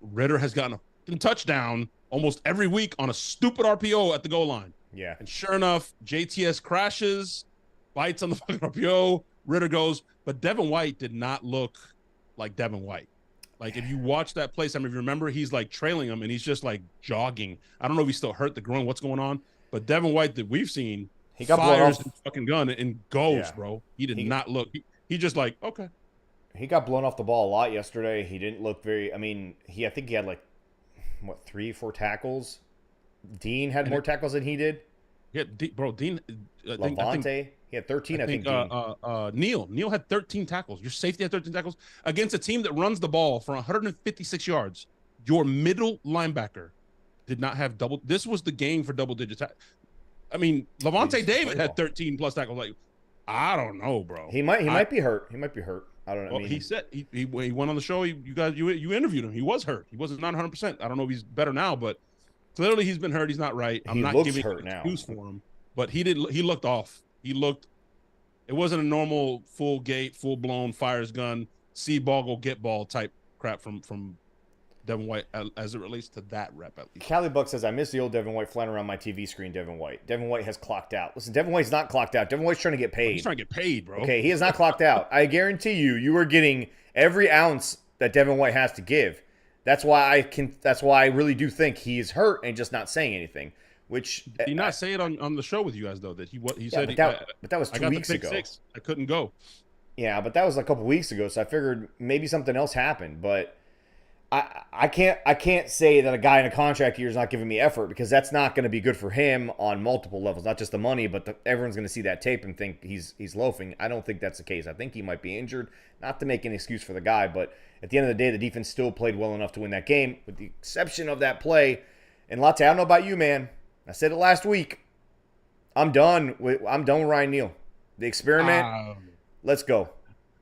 [SPEAKER 2] Ritter has gotten a touchdown almost every week on a stupid RPO at the goal line.
[SPEAKER 1] Yeah.
[SPEAKER 2] And sure enough, JTS crashes, bites on the fucking RPO, Ritter goes, but Devin White did not look like Devin White. Like, if you watch that play, some of you remember, he's like trailing him and he's just like jogging. I don't know if he's still hurt the groin, what's going on, but Devin White that we've seen, he got fires the fucking gun and goes, bro. He did not look. He just like, okay.
[SPEAKER 1] He got blown off the ball a lot yesterday. He didn't look very. I think he had like 3-4 tackles. Dean had more tackles than he did.
[SPEAKER 2] Yeah, bro. Dean.
[SPEAKER 1] Levante, he had 13. I think.
[SPEAKER 2] Neal had 13 tackles. Your safety had 13 tackles against a team that runs the ball for 156 yards. Your middle linebacker did not have double. This was the game for double digits. Levante David had 13 plus tackles. Like, I don't know, bro.
[SPEAKER 1] He might be hurt. I don't know.
[SPEAKER 2] Well, he said he went on the show. You interviewed him. He was hurt. He wasn't 100%. I don't know if he's better now, but clearly he's been hurt. He's not right. I'm not giving an excuse for him, but he looked off. It wasn't a normal full gate, full blown fires gun, see ball go get ball type crap from Devin White as it relates to that rep at least.
[SPEAKER 1] Cali Buck says, I miss the old Devin White flying around my TV screen, Devin White. Devin White has clocked out. Listen, Devin White's not clocked out. Devin White's trying to get paid.
[SPEAKER 2] He's trying to get paid, bro.
[SPEAKER 1] Okay, he is not clocked out. I guarantee you are getting every ounce that Devin White has to give. That's why I really do think he is hurt and just not saying anything. Which
[SPEAKER 2] Did he not say it on the show with you guys though? That he
[SPEAKER 1] yeah,
[SPEAKER 2] said
[SPEAKER 1] but that was
[SPEAKER 2] I
[SPEAKER 1] 2
[SPEAKER 2] got the
[SPEAKER 1] weeks
[SPEAKER 2] pick
[SPEAKER 1] ago.
[SPEAKER 2] six. I couldn't go.
[SPEAKER 1] Yeah, but that was a couple weeks ago, so I figured maybe something else happened. But I can't say that a guy in a contract year is not giving me effort, because that's not going to be good for him on multiple levels, not just the money, but everyone's going to see that tape and think he's loafing. I don't think that's the case. I think he might be injured. Not to make an excuse for the guy, but at the end of the day, the defense still played well enough to win that game, with the exception of that play. And Latte, I don't know about you, man. I said it last week. I'm done with Ryan Neal. The experiment. Let's go.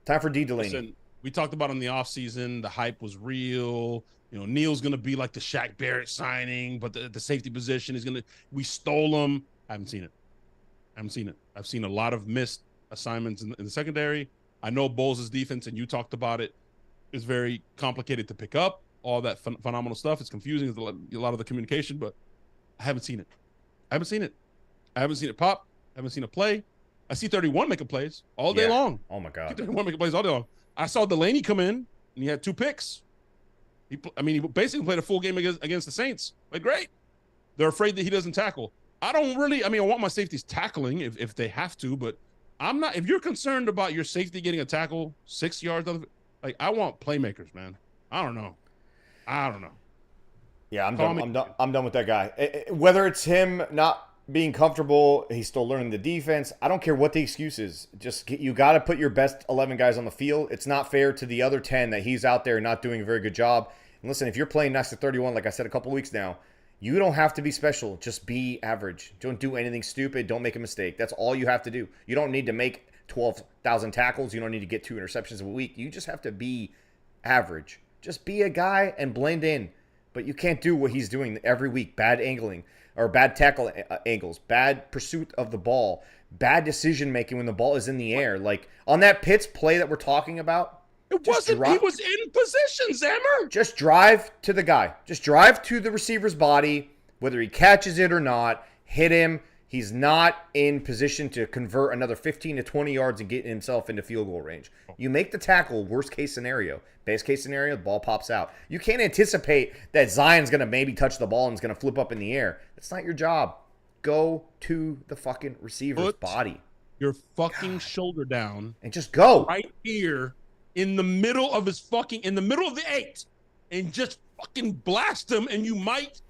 [SPEAKER 1] Time for D. Delaney.
[SPEAKER 2] Listen, we talked about in the offseason, the hype was real. You know, Neal's going to be like the Shaq Barrett signing, but the safety position is going to – we stole him. I haven't seen it. I've seen a lot of missed assignments in the secondary. I know Bowles' defense, and you talked about it, is very complicated to pick up. All that phenomenal stuff. It's confusing. It's a lot of the communication, but I haven't seen it. I haven't seen it pop. I haven't seen it play. I see 31 making plays all day long.
[SPEAKER 1] Oh, my God.
[SPEAKER 2] 31 making plays all day long. I saw Delaney come in, and he had 2 picks. He basically played a full game against the Saints. Like, great. They're afraid that he doesn't tackle. I want my safeties tackling if they have to, but I'm not. If you're concerned about your safety getting a tackle 6 yards, like, I want playmakers, man. I don't know.
[SPEAKER 1] Yeah, I'm done with that guy. Whether it's him not being comfortable, he's still learning the defense. I don't care what the excuse is. You got to put your best 11 guys on the field. It's not fair to the other 10 that he's out there not doing a very good job. And listen, if you're playing next to 31, like I said a couple weeks now, you don't have to be special. Just be average. Don't do anything stupid. Don't make a mistake. That's all you have to do. You don't need to make 12,000 tackles. You don't need to get 2 interceptions a week. You just have to be average. Just be a guy and blend in. But you can't do what he's doing every week. Bad angling, or bad tackle angles, bad pursuit of the ball, bad decision making when the ball is in the air. Like on that Pitts play that we're talking about,
[SPEAKER 2] he was in position, Zammer.
[SPEAKER 1] Just drive to the guy. Just drive to the receiver's body, whether he catches it or not. Hit him. He's not in position to convert another 15 to 20 yards and get himself into field goal range. You make the tackle, worst case scenario. Best case scenario, the ball pops out. You can't anticipate that Zion's going to maybe touch the ball and it's going to flip up in the air. That's not your job. Go to the fucking receiver's body.
[SPEAKER 2] Your fucking shoulder down.
[SPEAKER 1] And just go.
[SPEAKER 2] Right here in the middle of in the middle of the 8. And just fucking blast him, and you might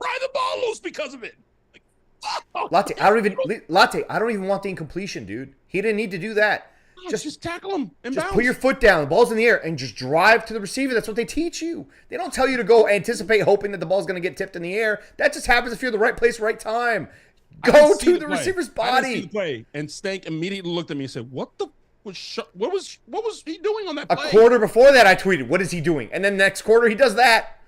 [SPEAKER 2] pry the ball loose because of it.
[SPEAKER 1] Latte, I don't even want the incompletion, dude. He didn't need to do that.
[SPEAKER 2] Just tackle him and
[SPEAKER 1] just
[SPEAKER 2] bounce.
[SPEAKER 1] Put your foot down. The ball's in the air and just drive to the receiver. That's what they teach you. They don't tell you to go anticipate hoping that the ball's going to get tipped in the air. That just happens if you're in the right place, right time. Go to the receiver's body.
[SPEAKER 2] I didn't see the play, and Stank immediately looked at me and said, "What was he doing on that play?"
[SPEAKER 1] A quarter before that, I tweeted, "What is he doing?" And then next quarter, he does that.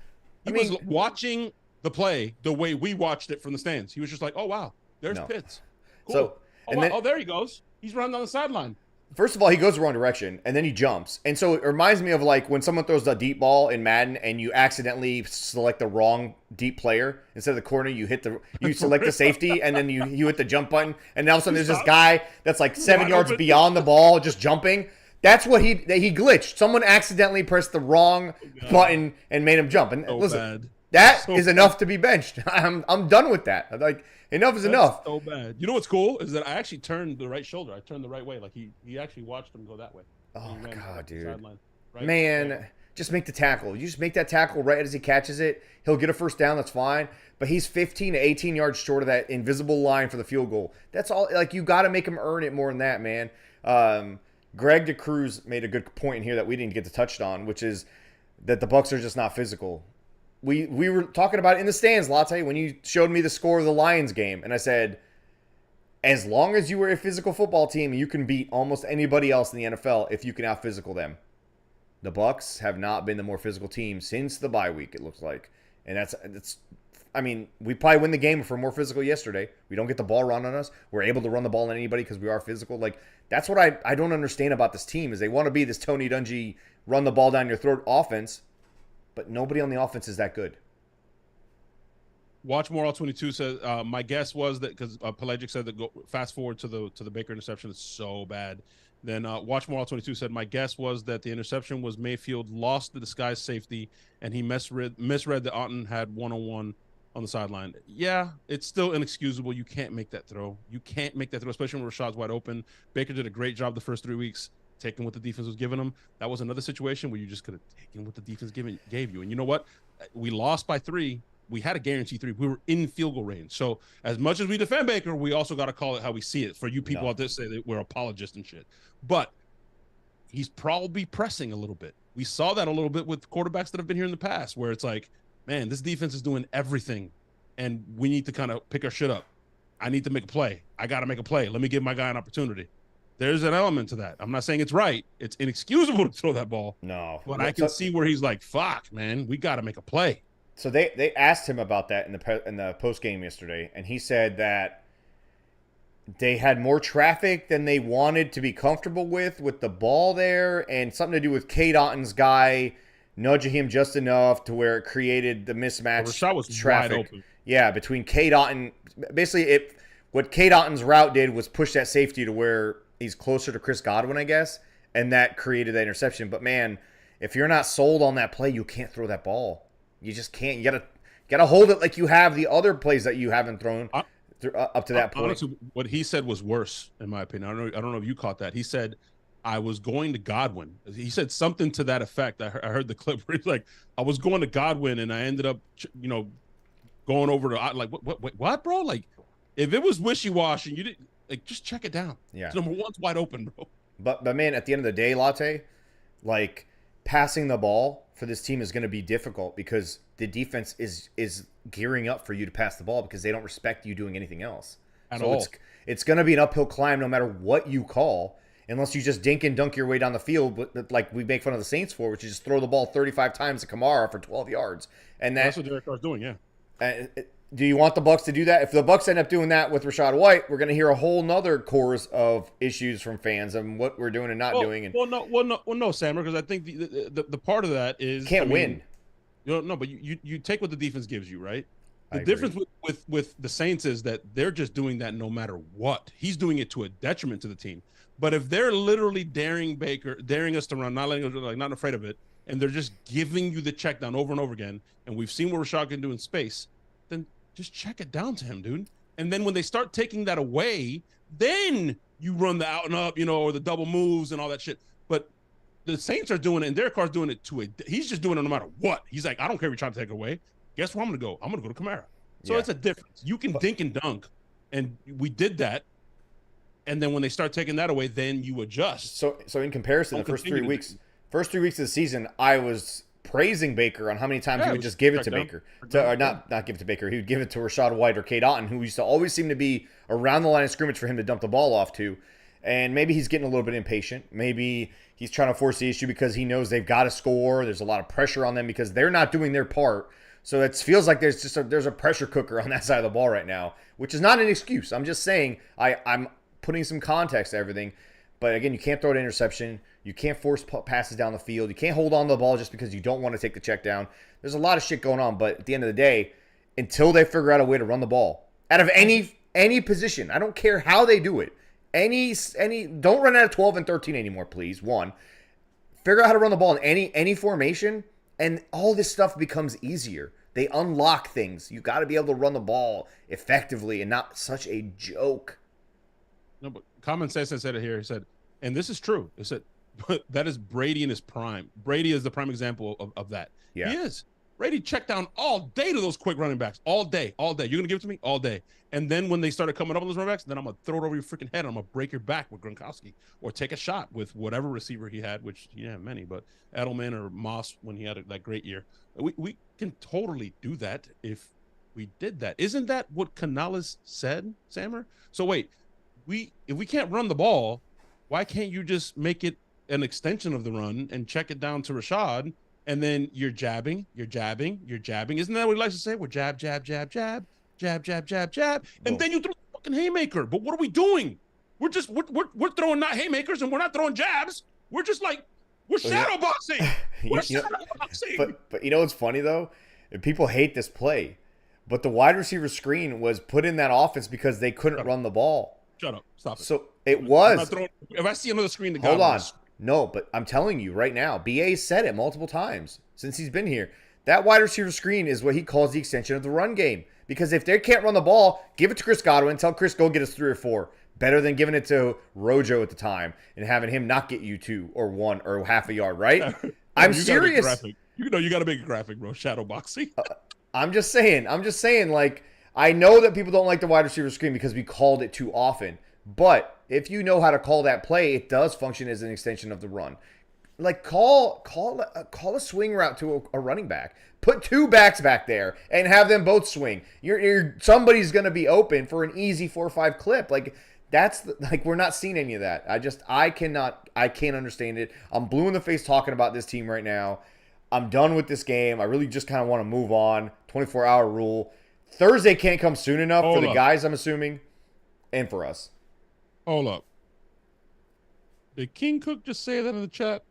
[SPEAKER 2] He was watching the play the way we watched it from the stands. He was just like, "Oh wow, there's Pitts." Cool. So, there he goes. He's running on the sideline.
[SPEAKER 1] First of all, he goes the wrong direction, and then he jumps. And so it reminds me of like when someone throws a deep ball in Madden and you accidentally select the wrong deep player. Instead of the corner, you select the safety, and then you hit the jump button. And all of a sudden there's this guy that's like 7 yards beyond the ball just jumping. That's what he glitched. Someone accidentally pressed the wrong button and made him jump. And listen, that is enough to be benched. I'm done with that. Like, enough is enough.
[SPEAKER 2] So bad. You know what's cool is that I actually turned the right shoulder. I turned the right way. Like he actually watched him go that way.
[SPEAKER 1] Oh God, dude.
[SPEAKER 2] Right,
[SPEAKER 1] man, just make the tackle. You just make that tackle right as he catches it. He'll get a first down. That's fine. But he's 15 to 18 yards short of that invisible line for the field goal. That's all. Like, you got to make him earn it more than that, man. Greg DeCruz made a good point in here that we didn't get to touch on, which is that the Bucs are just not physical. We were talking about it in the stands, Latte, when you showed me the score of the Lions game, and I said, as long as you were a physical football team, you can beat almost anybody else in the NFL if you can out-physical them. The Bucs have not been the more physical team since the bye week, it looks like. And that's I mean, we probably win the game if we're more physical yesterday. We don't get the ball run on us. We're able to run the ball on anybody because we are physical. Like, that's what I don't understand about this team, is they want to be this Tony Dungy, run the ball down your throat offense, but nobody on the offense is that good.
[SPEAKER 2] Watch More All 22 says my guess was that because Pelagic said that fast forward to the Baker interception is so bad. Then Watch More All 22 said my guess was that the interception was Mayfield lost the disguised safety and he misread that Otton had 1-on-1 on the sideline. Yeah, it's still inexcusable. You can't make that throw. You can't make that throw, especially when Rashad's wide open. Baker did a great job the first 3 weeks taking what the defense was giving him. That was another situation where you just could have taken what the defense gave you. And you know what? We lost by 3. We had a guarantee 3. We were in field goal range. So as much as we defend Baker, we also got to call it how we see it. For you people out there say that we're apologists and shit. But he's probably pressing a little bit. We saw that a little bit with quarterbacks that have been here in the past where it's like, man, this defense is doing everything and we need to kind of pick our shit up. I need to make a play. I got to make a play. Let me give my guy an opportunity. There's an element to that. I'm not saying it's right. It's inexcusable to throw that ball.
[SPEAKER 1] No.
[SPEAKER 2] But I can see where he's like, fuck, man, we got to make a play.
[SPEAKER 1] So they asked him about that in the post game yesterday, and he said that they had more traffic than they wanted to be comfortable with the ball there, and something to do with Cade Otton's guy nudging him just enough to where it created the mismatch.
[SPEAKER 2] Rashad was
[SPEAKER 1] traffic.
[SPEAKER 2] wide open.
[SPEAKER 1] Yeah, between Cade Otton, basically what Cade Otton's route did was push that safety to where he's closer to Chris Godwin, I guess, and that created that interception. But man, if you're not sold on that play, you can't throw that ball. You just can't. You gotta hold it like you have the other plays that you haven't thrown up to that point.
[SPEAKER 2] Honestly, what he said was worse, in my opinion. I don't know if you caught that. He said, "I was going to Godwin." He said something to that effect. I heard the clip where he's like, "I was going to Godwin, and I ended up, going over to like what, bro? Like, if it was wishy washy, you didn't like just check it down.
[SPEAKER 1] Yeah,
[SPEAKER 2] number one's wide open, bro.
[SPEAKER 1] But man, at the end of the day, Latte, like passing the ball for this team is going to be difficult because the defense is gearing up for you to pass the ball because they don't respect you doing anything else.
[SPEAKER 2] At all.
[SPEAKER 1] It's going to be an uphill climb no matter what you call, unless you just dink and dunk your way down the field, but like we make fun of the Saints for, which is just throw the ball 35 times to Kamara for 12 yards. And
[SPEAKER 2] that's what Derek Carr's doing, yeah.
[SPEAKER 1] Do you want the Bucs to do that? If the Bucs end up doing that with Rachaad White, we're going to hear a whole nother chorus of issues from fans and what we're doing and not doing. And
[SPEAKER 2] no, Sammer, because I think the part of that is
[SPEAKER 1] can't win.
[SPEAKER 2] No, but you take what the defense gives you, right? The difference with the Saints is that they're just doing that no matter what. He's doing it to a detriment to the team. But if they're literally daring us to run, not letting us, like not afraid of it, and they're just giving you the check down over and over again, and we've seen what Rashad can do in space, then just check it down to him, dude. And then when they start taking that away, then you run the out and up, or the double moves and all that shit. But the Saints are doing it, and Derek Carr's doing it he's just doing it no matter what. He's like, I don't care if you're trying to take it away. Guess where I'm going to go? I'm going to go to Kamara. So it's a difference. You can dink and dunk, and we did that. And then when they start taking that away, then you adjust.
[SPEAKER 1] So in comparison, the first 3 weeks of the season, I was praising Baker on how many times he would just give it to Baker. Or not give it to Baker. He would give it to Rachaad White or Cade Otton, who used to always seem to be around the line of scrimmage for him to dump the ball off to. And maybe he's getting a little bit impatient. Maybe he's trying to force the issue because he knows they've got to score. There's a lot of pressure on them because they're not doing their part. So it feels like there's a pressure cooker on that side of the ball right now, which is not an excuse. I'm just saying I'm putting some context to everything. But again, you can't throw an interception. You can't force passes down the field. You can't hold on to the ball just because you don't want to take the check down. There's a lot of shit going on. But at the end of the day, until they figure out a way to run the ball out of any position, I don't care how they do it. Don't run out of 12 and 13 anymore, please. One, figure out how to run the ball in any formation, and all this stuff becomes easier. They unlock things. You got to be able to run the ball effectively and not such a joke.
[SPEAKER 2] No, but Common Sense said it here. He said, and this is true. He said, but that is Brady in his prime. Brady is the prime example of that. Yeah. He is. Brady checked down all day to those quick running backs. All day. You're going to give it to me? All day. And then when they started coming up on those running backs, then I'm going to throw it over your freaking head. I'm going to break your back with Gronkowski or take a shot with whatever receiver he had, which he didn't have many, but Edelman or Moss when he had that great year. We can totally do that if we did that. Isn't that what Canales said, Sammer? So wait, if we can't run the ball, why can't you just make it an extension of the run and check it down to Rashad? And then you're jabbing. Isn't that what he likes to say? We're jab, jab, jab, jab, jab, jab, jab, jab. And then you throw the fucking haymaker. But what are we doing? We're throwing not haymakers and we're not throwing jabs. We're just like, we're shadow boxing. We're shadow boxing.
[SPEAKER 1] But you know what's funny though? People hate this play. But the wide receiver screen was put in that offense because they couldn't
[SPEAKER 2] Shut up.
[SPEAKER 1] run the ball.
[SPEAKER 2] Shut up. Stop it.
[SPEAKER 1] So it
[SPEAKER 2] I'm
[SPEAKER 1] was.
[SPEAKER 2] not throwing, if I see another screen, the
[SPEAKER 1] Hold
[SPEAKER 2] guy
[SPEAKER 1] on. No, but I'm telling you right now, BA said it multiple times since he's been here. That wide receiver screen is what he calls the extension of the run game. Because if they can't run the ball, give it to Chris Godwin. Tell Chris, go get us 3 or 4. Better than giving it to Rojo at the time and having him not get you 2 or 1 or half a yard, right? I'm serious.
[SPEAKER 2] You got to make a graphic, bro. Shadow boxing.
[SPEAKER 1] I'm just saying, like, I know that people don't like the wide receiver screen because we called it too often. But if you know how to call that play, it does function as an extension of the run. Like, call a swing route to a running back. Put 2 backs back there and have them both swing. Somebody's going to be open for an easy 4 or 5 clip. Like, we're not seeing any of that. I can't understand it. I'm blue in the face talking about this team right now. I'm done with this game. I really just kind of want to move on. 24-hour rule. Thursday can't come soon enough for the guys, I'm assuming, and for us.
[SPEAKER 2] Hold up. Did King Cook just say that in the chat?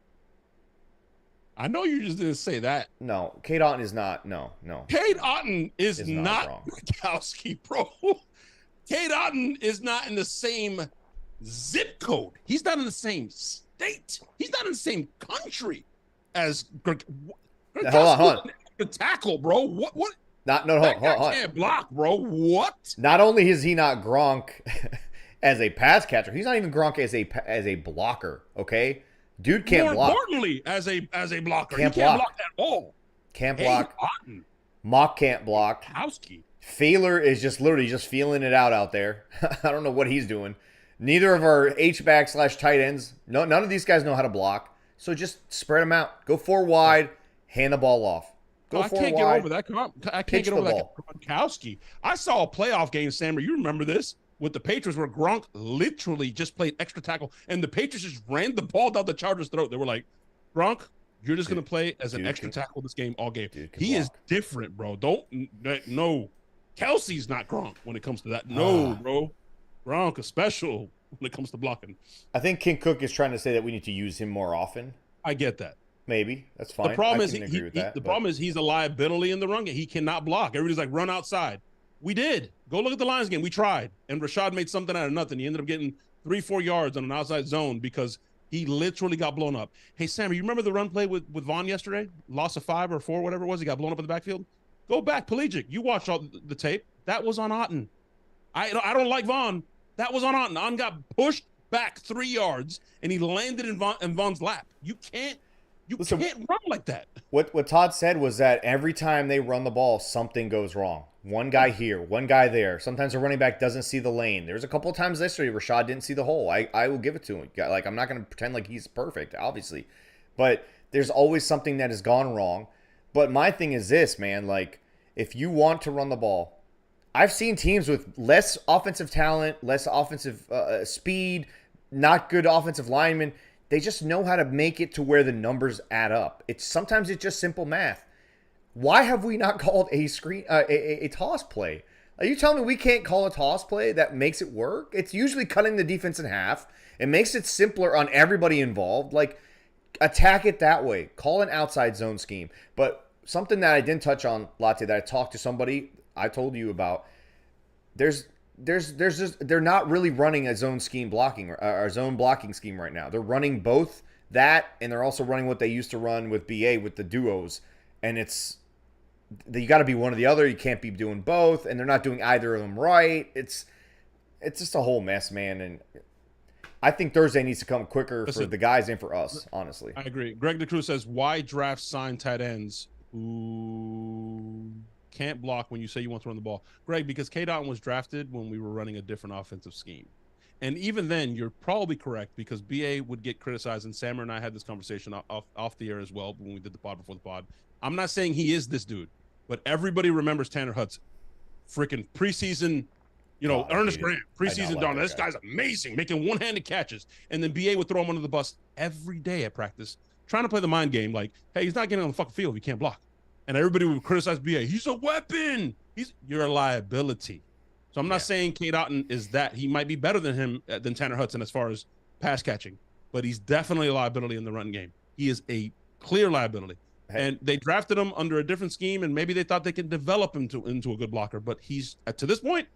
[SPEAKER 2] I know you just didn't say that.
[SPEAKER 1] No, Cade Otton is not. No.
[SPEAKER 2] Cade Otton is not Gronkowski, bro. Cade Otton is not in the same zip code. He's not in the same state. He's not in the same country as Gronkowski.
[SPEAKER 1] Hold on.
[SPEAKER 2] The tackle, bro. What?
[SPEAKER 1] Hold on.
[SPEAKER 2] Can't block, bro. What?
[SPEAKER 1] Not only is he not Gronk as a pass catcher, he's not even Gronk as a blocker. Okay, dude can't block.
[SPEAKER 2] More importantly, as a blocker,
[SPEAKER 1] can't
[SPEAKER 2] block at all.
[SPEAKER 1] Can't block.
[SPEAKER 2] Otton.
[SPEAKER 1] Mock can't block.
[SPEAKER 2] Gronkowski.
[SPEAKER 1] Failer is just literally just feeling it out there. I don't know what he's doing. Neither of our H-back / tight ends, none of these guys know how to block. So just spread them out. Go 4 wide, hand the ball off. Go 4 wide.
[SPEAKER 2] I can't get over that. I can't get over that. Gronkowski. I saw a playoff game, Sammer. You remember this? With the Patriots where Gronk literally just played extra tackle and the Patriots just ran the ball down the Chargers' throat. They were like, Gronk, you're just going to play as an extra tackle this game all game. He is different, bro. No. Kelsey's not Gronk when it comes to that. No, bro. Gronk is special when it comes to blocking.
[SPEAKER 1] I think King Cook is trying to say that we need to use him more often.
[SPEAKER 2] I get that.
[SPEAKER 1] Maybe. That's fine.
[SPEAKER 2] The problem is he's a liability in the run game. He cannot block. Everybody's like, run outside. We did. Go look at the Lions game. We tried. And Rashad made something out of nothing. He ended up getting 3-4 yards on an outside zone because he literally got blown up. Hey, Sam, you remember the run play with Vaughn yesterday? Loss of 5 or 4, whatever it was. He got blown up in the backfield. Go back, Pelagic. You watched all the tape. That was on Otton. I don't like Vaughn. That was on Otton. Otton got pushed back 3 yards, and he landed in Vaughn's lap. You can't run like that.
[SPEAKER 1] What Todd said was that every time they run the ball, something goes wrong. One guy here, one guy there. Sometimes the running back doesn't see the lane. There's a couple of times yesterday Rashad didn't see the hole. I will give it to him. Like, I'm not going to pretend like he's perfect, obviously. But there's always something that has gone wrong. But my thing is this, man. Like, if you want to run the ball, I've seen teams with less offensive talent, less offensive speed, not good offensive linemen. They just know how to make it to where the numbers add up. Sometimes it's just simple math. Why have we not called a toss play? Are you telling me we can't call a toss play that makes it work? It's usually cutting the defense in half. It makes it simpler on everybody involved. Like, attack it that way. Call an outside zone scheme. But something that I didn't touch on, Latte, that I talked to somebody I told you about, there's just, they're not really running a zone scheme blocking or zone blocking scheme right now. They're running both that, and they're also running what they used to run with BA with the duos. And you got to be one or the other. You can't be doing both, and they're not doing either of them right. It's just a whole mess, man. And I think Thursday needs to come quicker for the guys and for us, honestly.
[SPEAKER 2] I agree. Greg DeCruz says, why draft signed tight ends who can't block when you say you want to run the ball? Greg, because Cade Otton was drafted when we were running a different offensive scheme. And even then, you're probably correct because BA would get criticized, and Sammer and I had this conversation off the air as well when we did the pod before the pod. I'm not saying he is this dude, but everybody remembers Tanner Hudson. Freaking preseason, Ernest Grant, preseason Don. This guy's amazing, making one-handed catches. And then BA would throw him under the bus every day at practice, trying to play the mind game like, hey, he's not getting on the fucking field. He can't block. And everybody would criticize BA. He's a weapon. You're a liability. So I'm not saying Cade Otton is that. He might be better than Tanner Hudson as far as pass catching, but he's definitely a liability in the run game. He is a clear liability.
[SPEAKER 1] Hey,
[SPEAKER 2] And they drafted him under a different scheme, and maybe they thought they could develop him into a good blocker. But he's to this point,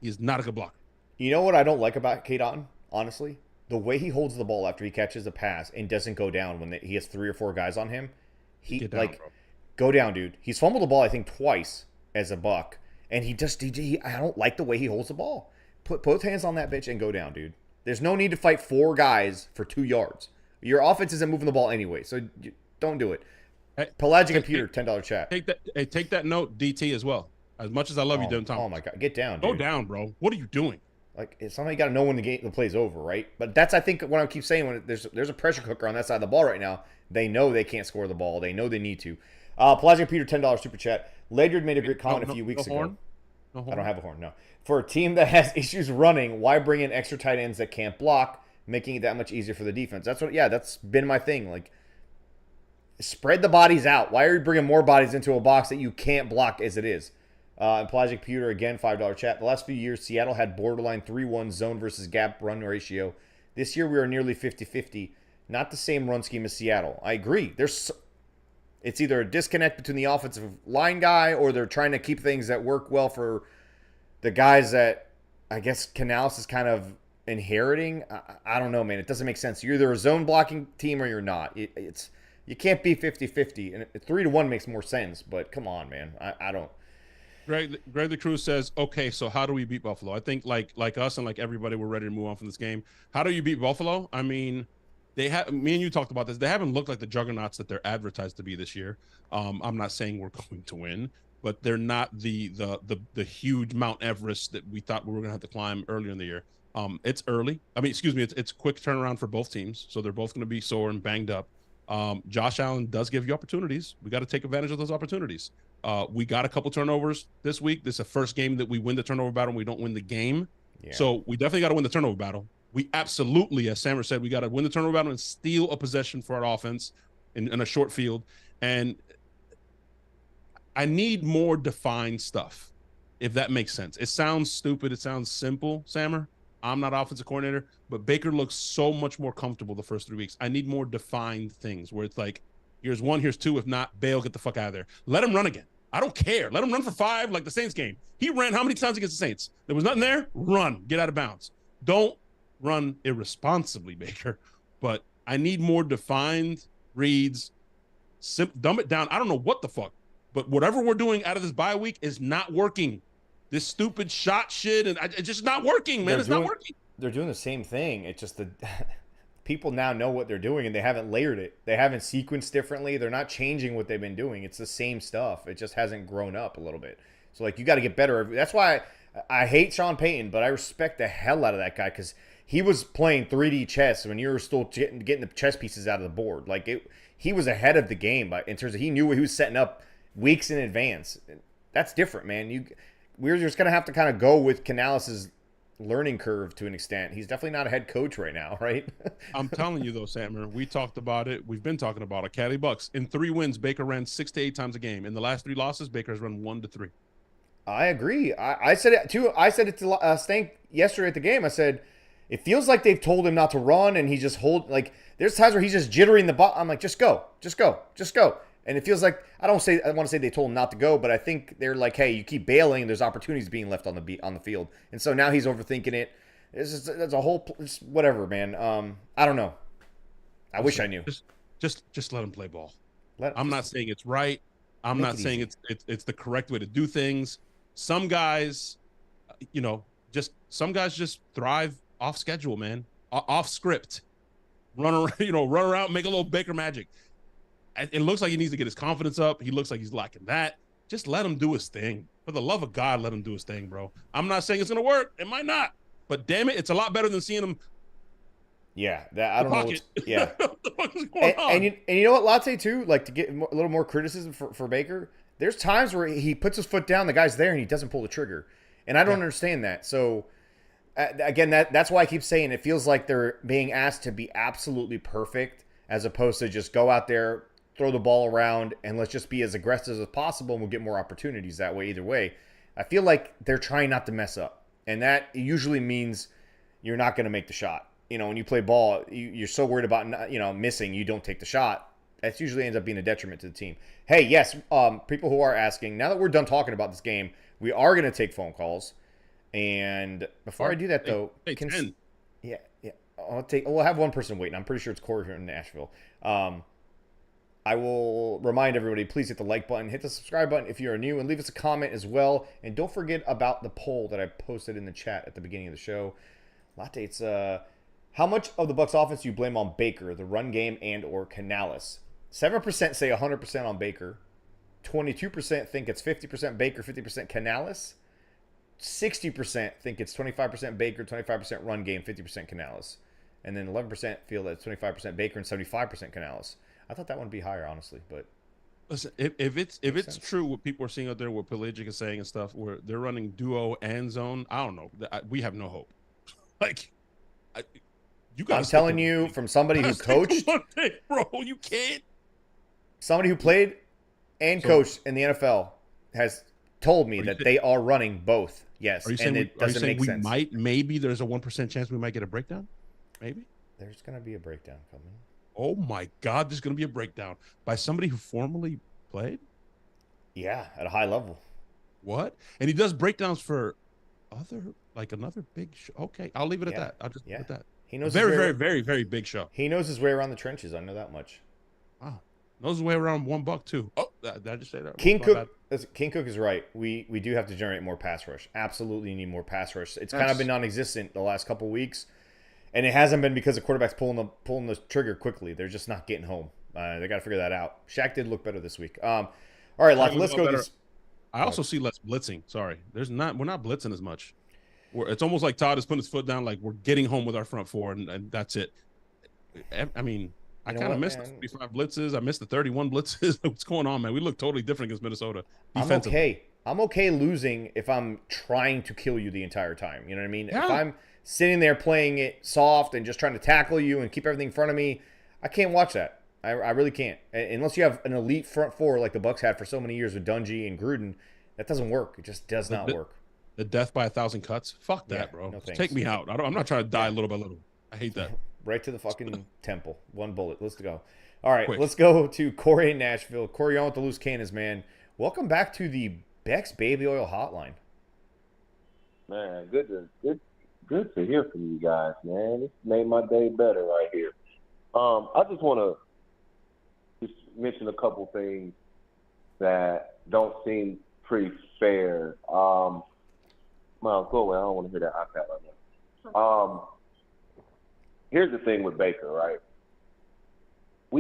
[SPEAKER 2] he's not a good blocker.
[SPEAKER 1] you know what I don't like about Kate Otten, honestly? The way he holds the ball after he catches a pass and doesn't go down when he has 3 or 4 guys on him. He
[SPEAKER 2] Get down,
[SPEAKER 1] like
[SPEAKER 2] bro.
[SPEAKER 1] go down, dude. He's fumbled the ball I think twice as a Buck, and I don't like the way he holds the ball. Put both hands on that bitch and go down, dude. There's no need to fight 4 guys for 2 yards. Your offense isn't moving the ball anyway, so don't do it.
[SPEAKER 2] Hey,
[SPEAKER 1] Pelagic Computer, $10 chat.
[SPEAKER 2] Take that note, DT, as well. As much as I love you, Dylan Thomas.
[SPEAKER 1] Oh my god, get down,
[SPEAKER 2] Go
[SPEAKER 1] dude.
[SPEAKER 2] down, bro. What are you doing?
[SPEAKER 1] Like somehow you got to know when the play's over, right? But that's I think what I keep saying when there's a pressure cooker on that side of the ball right now. They know they can't score the ball. They know they need to. Pelagic Computer, $10 super chat. Ledyard made a great comment a few weeks ago.
[SPEAKER 2] Horn? No horn?
[SPEAKER 1] I don't have a horn, no. For a team that has issues running, why bring in extra tight ends that can't block, making it that much easier for the defense? That's been my thing. Like, spread the bodies out. Why are you bringing more bodies into a box that you can't block as it is? And Pelagic Computer, again, $5 chat. The last few years, Seattle had borderline 3-1 zone versus gap run ratio. This year, we are nearly 50-50. Not the same run scheme as Seattle. I agree. It's either a disconnect between the offensive line guy or they're trying to keep things that work well for the guys that I guess Canales is kind of inheriting. I don't know, man. It doesn't make sense. You're either a zone blocking team or you're not. You can't be 50-50. And 3-1 makes more sense, but come on, man. I don't.
[SPEAKER 2] Greg the Cruz says, okay, so how do we beat Buffalo? I think like us and like everybody, we're ready to move on from this game. How do you beat Buffalo? I mean, me and you talked about this. They haven't looked like the juggernauts that they're advertised to be this year. I'm not saying we're going to win, but they're not the huge Mount Everest that we thought we were going to have to climb earlier in the year. It's early. I mean, excuse me, it's quick turnaround for both teams, so they're both going to be sore and banged up. Josh Allen does give you opportunities. We got to take advantage of those opportunities. We got a couple turnovers this week. This is the first game that we win the turnover battle and we don't win the game. Yeah. So we definitely got to win the turnover battle. We absolutely, as Sammer said, we got to win the turnover battle and steal a possession for our offense in a short field. And I need more defined stuff, if that makes sense. It sounds stupid. It sounds simple, Sammer. I'm not offensive coordinator, but Baker looks so much more comfortable the first 3 weeks. I need more defined things where it's like, here's 1, here's 2. If not, bail, get the fuck out of there. Let him run again. I don't care. Let him run for 5 like the Saints game. He ran how many times against the Saints? There was nothing there. Run. Get out of bounds. Don't run irresponsibly, Baker. But I need more defined reads. Dumb it down. I don't know what the fuck. But whatever we're doing out of this bye week is not working. This stupid shot shit, and it's just not working, man. It's not working.
[SPEAKER 1] They're doing the same thing. It's just people now know what they're doing, and they haven't layered it. They haven't sequenced differently. They're not changing what they've been doing. It's the same stuff. It just hasn't grown up a little bit. So, like, you got to get better. That's why I hate Sean Payton, but I respect the hell out of that guy because he was playing 3D chess when you were still getting the chess pieces out of the board. Like, he was ahead of the game in terms of he knew what he was setting up weeks in advance. That's different, man. We're just going to have to kind of go with Canales' learning curve to an extent. He's definitely not a head coach right now, right?
[SPEAKER 2] I'm telling you, though, Sammer, we talked about it. We've been talking about it. Caddy Bucs. In 3 wins, Baker ran 6 to 8 times a game. In the last 3 losses, Baker's run 1 to 3.
[SPEAKER 1] I agree. I said it, too. I said it to Stank yesterday at the game. I said, it feels like they've told him not to run, and he just there's times where he's just jittering the ball. I'm like, just go. Just go. Just go. And it feels like I want to say they told him not to go, but I think they're like, hey, you keep bailing. There's opportunities being left on the field, and so now he's overthinking it. It's a whole whatever, man. I don't know. I wish I knew.
[SPEAKER 2] Just let him play ball. I'm not saying it's right. I'm not saying it's the correct way to do things. Some guys, some guys just thrive off schedule, man, off script. Run around, make a little Baker magic. It looks like he needs to get his confidence up. He looks like he's lacking that. Just let him do his thing. For the love of God, let him do his thing, bro. I'm not saying it's going to work. It might not. But damn it, it's a lot better than seeing him.
[SPEAKER 1] Yeah, I don't know. Yeah.
[SPEAKER 2] What the fuck is going on?
[SPEAKER 1] And you know what, Latte, too? Like, to get a little more criticism for Baker, there's times where he puts his foot down, the guy's there, and he doesn't pull the trigger. And I don't understand that. So, again, that's why I keep saying it feels like they're being asked to be absolutely perfect as opposed to just go out there, throw the ball around, and let's just be as aggressive as possible, and we'll get more opportunities that way either way. I feel like they're trying not to mess up, and that usually means you're not going to make the shot. When you play ball, you're so worried about missing, you don't take the shot. That usually ends up being a detriment to the team. Hey, yes, people who are asking, now that we're done talking about this game, we are going to take phone calls. And before I do that, though,
[SPEAKER 2] hey, 10.
[SPEAKER 1] Yeah. We'll have one person waiting. I'm pretty sure it's Corey here in Nashville. I will remind everybody, please hit the like button, hit the subscribe button if you're new, and leave us a comment as well. And don't forget about the poll that I posted in the chat at the beginning of the show. Latte, it's how much of the Bucs offense do you blame on Baker, the run game, and or Canales? 7% say 100% on Baker. 22% think it's 50% Baker, 50% Canales. 60% think it's 25% Baker, 25% run game, 50% Canales. And then 11% feel that it's 25% Baker and 75% Canales. I thought that one would be higher, honestly, but
[SPEAKER 2] listen, if it's true what people are seeing out there, what Pelagic is saying and stuff, where they're running duo and zone, I don't know. We have no hope. Like, you guys.
[SPEAKER 1] I'm telling you, from somebody who coached,
[SPEAKER 2] bro, you can't.
[SPEAKER 1] Somebody who played and coached in the NFL has told me that they are running both. Yes, and it doesn't make sense.
[SPEAKER 2] Maybe there's a 1% chance we might get a breakdown. Maybe
[SPEAKER 1] there's going to be a breakdown coming.
[SPEAKER 2] Oh my God, there's going to be a breakdown by somebody who formerly played.
[SPEAKER 1] Yeah, at a high level.
[SPEAKER 2] What? And he does breakdowns for another big show. Okay, I'll leave it at that. I'll just leave it at that.
[SPEAKER 1] He knows
[SPEAKER 2] very very big show.
[SPEAKER 1] He knows his way around the trenches. I know that much.
[SPEAKER 2] Wow, knows his way around $1 too. Oh, did I just say that?
[SPEAKER 1] King Cook is right. We do have to generate more pass rush. Absolutely need more pass rush. It's kind of been non-existent the last couple of weeks. And it hasn't been because the quarterback's pulling the trigger quickly. They're just not getting home. They got to figure that out. Shaq did look better this week. All right, let's go.
[SPEAKER 2] I also see less blitzing. Sorry, we're not blitzing as much. It's almost like Todd is putting his foot down, like we're getting home with our front four, and that's it. I mean, I kind of missed the 45 blitzes. I missed the 31 blitzes. What's going on, man? We look totally different against Minnesota.
[SPEAKER 1] I'm okay losing if I'm trying to kill you the entire time. You know what I mean?
[SPEAKER 2] Yeah.
[SPEAKER 1] If I'm sitting there playing it soft and just trying to tackle you and keep everything in front of me, I can't watch that. I really can't. Unless you have an elite front four like the Bucs had for so many years with Dungy and Gruden, that doesn't work. It just does not work.
[SPEAKER 2] The death by 1,000 cuts? Fuck that, bro.
[SPEAKER 1] No thanks.
[SPEAKER 2] Take me out. I'm not trying to die little by little. I hate that.
[SPEAKER 1] Right to the fucking temple. One bullet. Let's go. All right, let's go to Corey in Nashville. Corey on with the loose cannons, man. Welcome back to the Beck's Baby Oil Hotline.
[SPEAKER 3] Man, good to hear from you guys, man. This made my day better right here. I just want to just mention a couple things that don't seem pretty fair. Well, go away. I don't want to hear that iPad right now. Here's the thing with Baker, right? I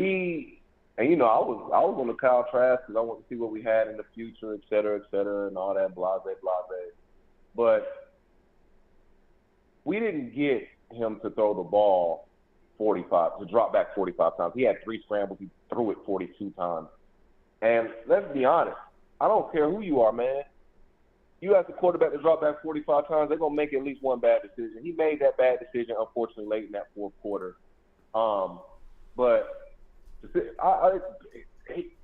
[SPEAKER 3] was on the Kyle Trask because I wanted to see what we had in the future, et cetera, and all that blase. But we didn't get him to throw the ball to drop back 45 times. He had 3 scrambles. He threw it 42 times. And let's be honest, I don't care who you are, man. You ask the quarterback to drop back 45 times, they're going to make at least one bad decision. He made that bad decision, unfortunately, late in that fourth quarter. But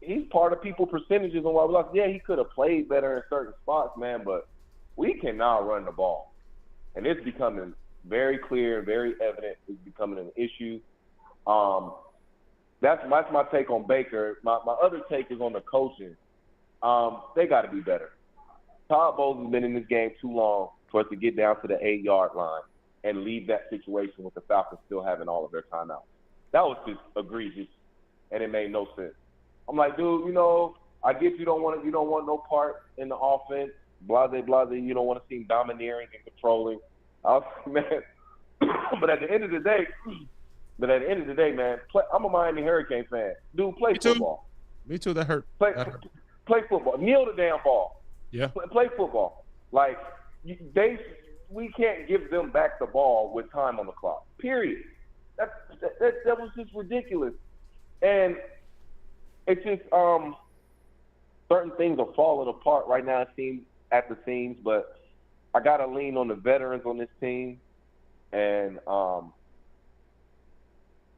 [SPEAKER 3] he's part of people's percentages on why we lost. Yeah, he could have played better in certain spots, man, but we cannot run the ball. And it's becoming very clear, very evident. It's becoming an issue. That's my take on Baker. My other take is on the coaching. They got to be better. Todd Bowles has been in this game too long for us to get down to the 8-yard line and leave that situation with the Falcons still having all of their timeouts. That was just egregious, and it made no sense. I'm like, dude, I get you don't want no part in the offense, blase. You don't want to seem domineering and controlling. I was man, but at the end of the day, man, I'm a Miami Hurricane fan. Dude, play football.
[SPEAKER 2] Me too. That hurt.
[SPEAKER 3] Play football. Kneel the damn ball.
[SPEAKER 2] Yeah.
[SPEAKER 3] Play football. Like we can't give them back the ball with time on the clock. Period. That was just ridiculous. And it's just certain things are falling apart right now. It seems at the seams, but I gotta lean on the veterans on this team, and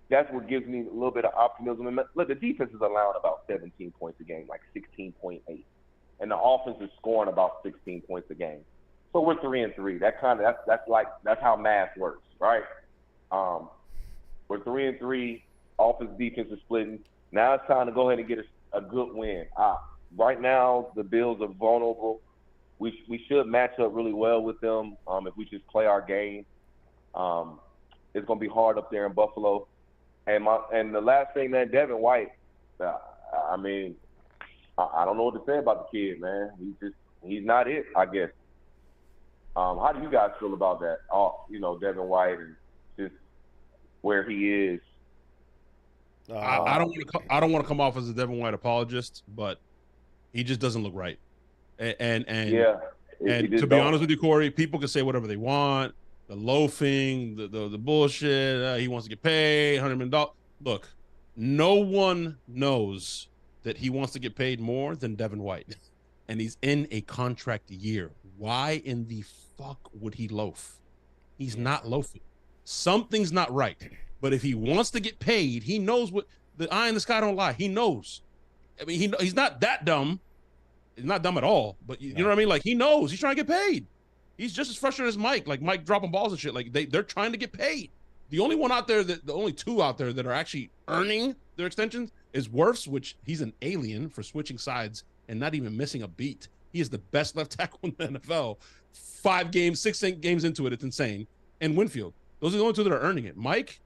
[SPEAKER 3] that's what gives me a little bit of optimism. And look, the defense is allowing about 17 points a game, like 16.8. And the offense is scoring about 16 points a game. So we're 3-3. That's how math works, right? We're 3-3. Offense, defense is splitting. Now it's time to go ahead and get a good win. Right now, the Bills are vulnerable. We should match up really well with them if we just play our game. It's going to be hard up there in Buffalo. And the last thing, man, Devin White, I mean, I don't know what to say about the kid, man. He's not it, I guess. How do you guys feel about that? Devin White and just where he is.
[SPEAKER 2] I don't want to come off as a Devin White apologist, but he just doesn't look right. And to be honest with you, Corey, people can say whatever they want. The loafing, the bullshit. He wants to get paid $100 million. Look, no one knows that he wants to get paid more than Devin White, and he's in a contract year. Why in the fuck would he loaf? He's not loafing. Something's not right. But if he wants to get paid, he knows what the eye in the sky don't lie. He knows. I mean, he's not that dumb. He's not dumb at all. But you know what I mean? Like, he knows he's trying to get paid. He's just as frustrated as Mike. Like, Mike dropping balls and shit. Like, they're trying to get paid. The only two out there that are actually earning their extensions is Wirfs, which he's an alien for switching sides and not even missing a beat. He is the best left tackle in the NFL. 6 games into it, it's insane. And Winfield. Those are the only two that are earning it. Mike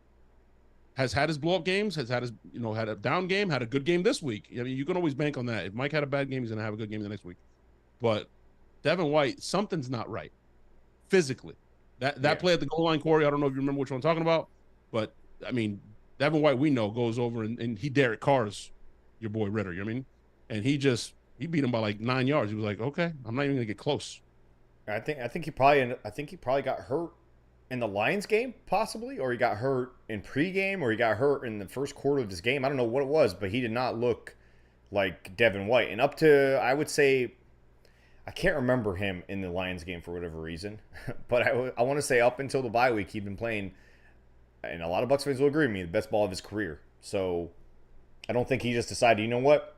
[SPEAKER 2] has had his blow-up games, has had his, had a down game, had a good game this week. I mean, you can always bank on that. If Mike had a bad game, he's going to have a good game the next week. But Devin White, something's not right physically. That play at the goal line, Corey, I don't know if you remember which one I'm talking about, but, I mean, Devin White, we know, goes over and he Derek Carr's your boy Ritter, you know what I mean? And he beat him by like 9 yards. He was like, okay, I'm not even going to get close.
[SPEAKER 1] I think he probably got hurt in the Lions game, possibly, or he got hurt in pregame, or he got hurt in the first quarter of this game. I don't know what it was, but he did not look like Devin White. And up to, I would say, I can't remember him in the Lions game for whatever reason, but I want to say up until the bye week, he'd been playing, and a lot of Bucs fans will agree with me, the best ball of his career. So I don't think he just decided, you know what,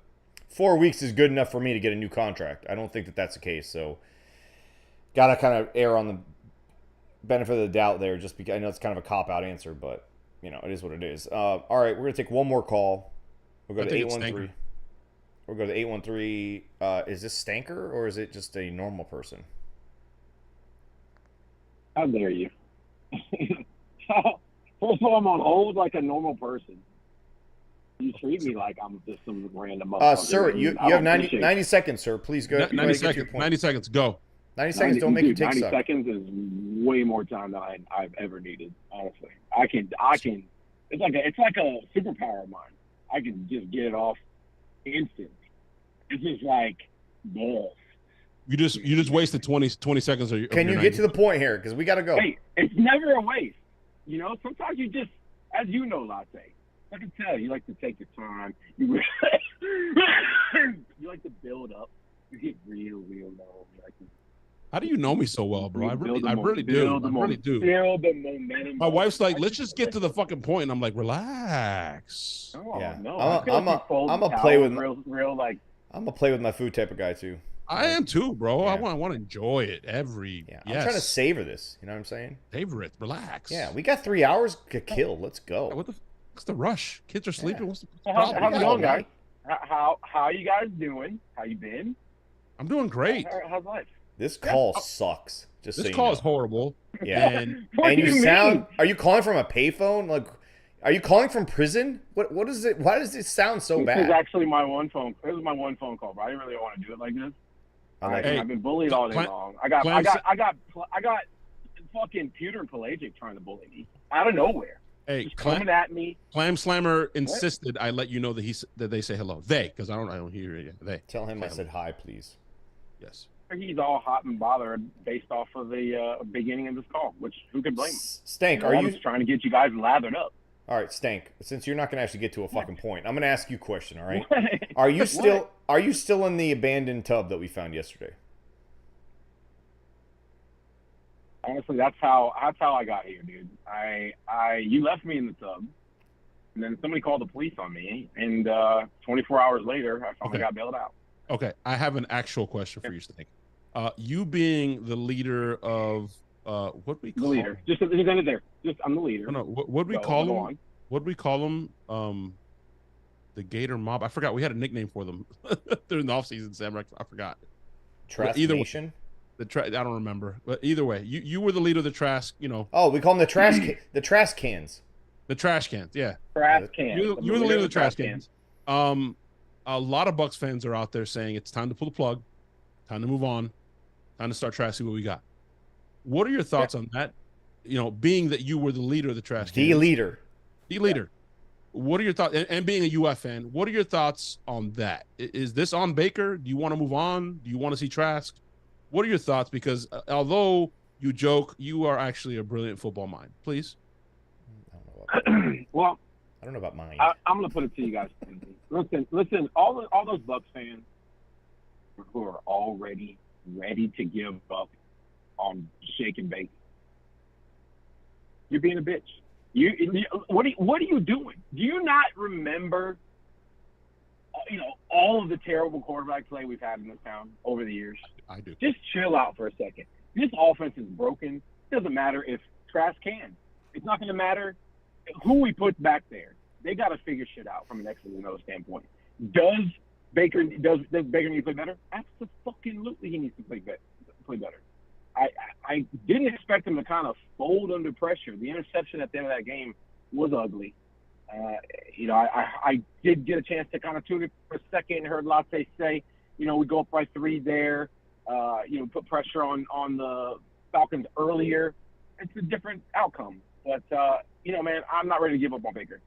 [SPEAKER 1] 4 weeks is good enough for me to get a new contract. I don't think that that's the case. So got to kind of err on the benefit of the doubt there, just because I know it's kind of a cop-out answer, but it is what it is. All right, we're gonna take one more call. We'll go to 813. We'll go to 813. Is this Stanker or is it just a normal person?
[SPEAKER 4] How dare you? First of all, I'm on hold like a normal person. You treat me like I'm just some random motherfucker.
[SPEAKER 1] Sir, you have 90 seconds, sir. Please go.
[SPEAKER 2] 90 seconds. 90 seconds. Go.
[SPEAKER 1] 90 seconds. Don't make you take
[SPEAKER 4] 90
[SPEAKER 1] suck.
[SPEAKER 4] seconds is way more time than I've ever needed. Honestly, I can. It's like a superpower of mine. I can just get it off instant. It's just like balls.
[SPEAKER 2] You just wasted 20 seconds.
[SPEAKER 1] Can you get to the point here? Because we got to go.
[SPEAKER 4] Hey, it's never a waste. Sometimes you just, as you know, Latte. I can tell you like to take your time. You like to build up. You get real low.
[SPEAKER 2] How do you know me so well, bro? I really do.
[SPEAKER 4] Build the momentum.
[SPEAKER 2] My wife's like, let's just get to the fucking point, and I'm like, relax.
[SPEAKER 4] Oh,
[SPEAKER 1] Yeah.
[SPEAKER 4] no.
[SPEAKER 1] I'm a play with
[SPEAKER 4] real like.
[SPEAKER 1] I'm a play with my food type of guy too.
[SPEAKER 2] I am too, bro.
[SPEAKER 1] Yeah.
[SPEAKER 2] I want to enjoy it
[SPEAKER 1] Yeah, I'm trying to savor this. You know what I'm saying?
[SPEAKER 2] Savor it. Relax.
[SPEAKER 1] Yeah, we got 3 hours to kill. Let's go.
[SPEAKER 2] What the fuck's the rush? Kids are sleeping.
[SPEAKER 1] Yeah.
[SPEAKER 2] What's the
[SPEAKER 4] How's
[SPEAKER 2] problem?
[SPEAKER 4] it going, guys? How you guys doing? How you been?
[SPEAKER 2] I'm doing great.
[SPEAKER 4] How's life?
[SPEAKER 1] This call sucks. Just
[SPEAKER 2] This
[SPEAKER 1] so
[SPEAKER 2] call
[SPEAKER 1] you
[SPEAKER 2] is horrible.
[SPEAKER 1] Yeah.
[SPEAKER 2] And
[SPEAKER 4] What do
[SPEAKER 1] you
[SPEAKER 4] mean?
[SPEAKER 1] sound. Are you calling from a payphone? Like, are you calling from prison? What is it? Why does it sound so
[SPEAKER 4] This
[SPEAKER 1] bad?
[SPEAKER 4] is actually my one phone. This is my one phone call, but I didn't really want to do it like this.
[SPEAKER 2] Hey,
[SPEAKER 4] I've been bullied all day long. I got fucking Pewter and Pelagic trying to bully me out of nowhere.
[SPEAKER 2] hey,
[SPEAKER 4] Just coming at me.
[SPEAKER 2] Clam Slammer insisted I let you know that they say hello. They, because I don't hear it yet. They.
[SPEAKER 1] Tell him I said hi, please.
[SPEAKER 2] Yes.
[SPEAKER 4] He's all hot and bothered based off of the beginning of this call, which who could blame him?
[SPEAKER 1] Stank,
[SPEAKER 4] I was trying to get you guys lathered up.
[SPEAKER 1] All right, Stank. Since you're not going to actually get to a fucking point, I'm going to ask you a question. All right?
[SPEAKER 4] What?
[SPEAKER 1] Are you still in the abandoned tub that we found yesterday?
[SPEAKER 4] Honestly, that's how I got here, dude. You left me in the tub, and then somebody called the police on me, and 24 hours later, I finally got bailed out.
[SPEAKER 2] Okay, I have an actual question for you, Stank. You being the leader of what we call
[SPEAKER 4] The leader. Just end it there. I'm the leader.
[SPEAKER 2] No, what we call him? What we call him? the Gator Mob. I forgot. We had a nickname for them during the offseason, Sam. I forgot.
[SPEAKER 1] Trask
[SPEAKER 2] Either way,
[SPEAKER 1] Nation.
[SPEAKER 2] I don't remember. But either way, you were the leader of the Trask,
[SPEAKER 1] Oh, we call them the trash cans.
[SPEAKER 2] The trash cans, yeah.
[SPEAKER 4] Trash cans.
[SPEAKER 2] You were the leader of the trash cans. A lot of Bucs fans are out there saying it's time to pull the plug, time to move on, time to start trashing what we got. What are your thoughts on that? Being that you were the leader of the trash cans.
[SPEAKER 1] The leader.
[SPEAKER 2] What are your thoughts? And being a UF fan, what are your thoughts on that? Is this on Baker? Do you want to move on? Do you want to see Trask? What are your thoughts? Because although you joke, you are actually a brilliant football mind. Please.
[SPEAKER 4] Well,
[SPEAKER 1] I don't know about mine.
[SPEAKER 4] I'm going to put it to you guys. Listen. All those Bucs fans who are already ready to give up on shake and bake, you're being a bitch. What are you doing? Do you not remember? All of the terrible quarterback play we've had in this town over the years.
[SPEAKER 2] I do.
[SPEAKER 4] Just chill out for a second. This offense is broken. It doesn't matter if Trask can. It's not going to matter who we put back there. They got to figure shit out from an X's and O's standpoint. Does Baker need to play better? Absolutely, he needs to play better. I didn't expect him to kind of fold under pressure. The interception at the end of that game was ugly. I did get a chance to kind of tune it for a second and heard Latte say, we go up by 3 there. Put pressure on the Falcons earlier. It's a different outcome. But, man, I'm not ready to give up on Baker.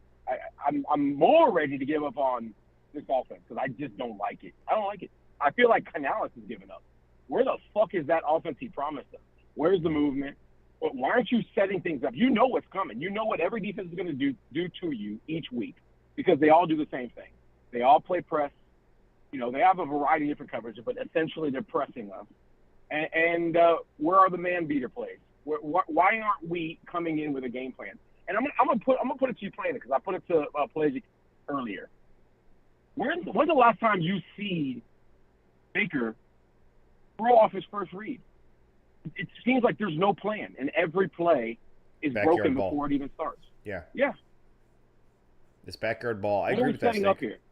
[SPEAKER 4] I'm more ready to give up on this offense because I just don't like it. I don't like it. I feel like Canales has given up. Where the fuck is that offense he promised us? Where's the movement? Why aren't you setting things up? You know what's coming. You know what every defense is going to do to you each week because they all do the same thing. They all play press. They have a variety of different coverages, but essentially they're pressing us. And where are the man beater plays? Why aren't we coming in with a game plan? And I'm gonna put it to you plainly because I put it to Pelagic earlier. When's the last time you see Baker throw off his first read? It seems like there's no plan, and every play is
[SPEAKER 1] Backyard
[SPEAKER 4] broken
[SPEAKER 1] ball.
[SPEAKER 4] before it even starts.
[SPEAKER 1] Yeah. This backyard ball. I agree with that.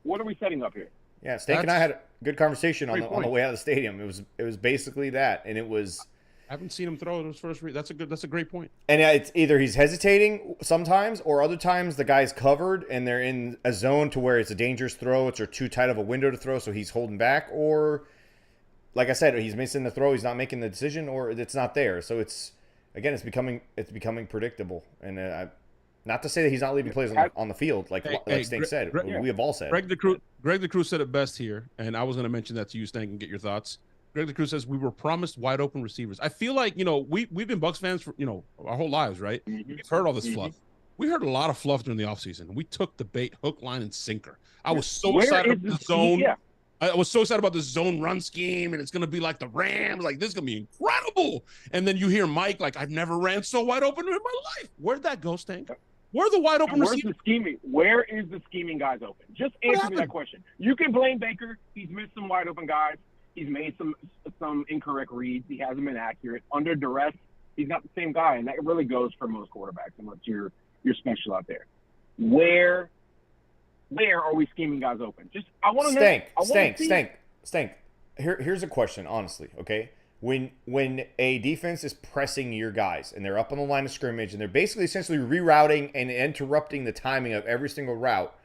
[SPEAKER 4] What are we setting up here?
[SPEAKER 1] Yeah, Stank and I had a good conversation on the way out of the stadium. It was basically that, and it was.
[SPEAKER 2] I haven't seen him throw his first read. That's a great point.
[SPEAKER 1] And it's either he's hesitating sometimes, or other times the guy's covered and they're in a zone to where it's a dangerous throw. It's too tight of a window to throw, so he's holding back, or like I said, he's missing the throw. He's not making the decision, or it's not there. So it's becoming predictable. And not to say that he's not leaving plays on the field, like Stank said. We have all said.
[SPEAKER 2] Greg the Crew said it best here, and I was going to mention that to you, Stank, and get your thoughts. Greg the Crew says we were promised wide open receivers. I feel like we've been Bucs fans for our whole lives, right?
[SPEAKER 4] Mm-hmm.
[SPEAKER 2] We've heard all this fluff. We heard a lot of fluff during the offseason. We took the bait, hook, line, and sinker. I was so excited about the zone.
[SPEAKER 4] Yeah.
[SPEAKER 2] I was so excited about the zone run scheme, and it's going to be like the Rams. Like, this is going to be incredible. And then you hear Mike, like, I've never ran so wide open in my life. Where'd that go, Stank? Where are the wide open receivers?
[SPEAKER 4] Where is the scheming guys open? Just answer me that question. You can blame Baker. He's missed some wide open guys. He's made some incorrect reads. He hasn't been accurate. Under duress, he's not the same guy, and that really goes for most quarterbacks unless you're special out there. Where are we scheming guys open? Just I want to
[SPEAKER 1] Stank. Here's a question, honestly. Okay, when a defense is pressing your guys and they're up on the line of scrimmage and they're basically essentially rerouting and interrupting the timing of every single route,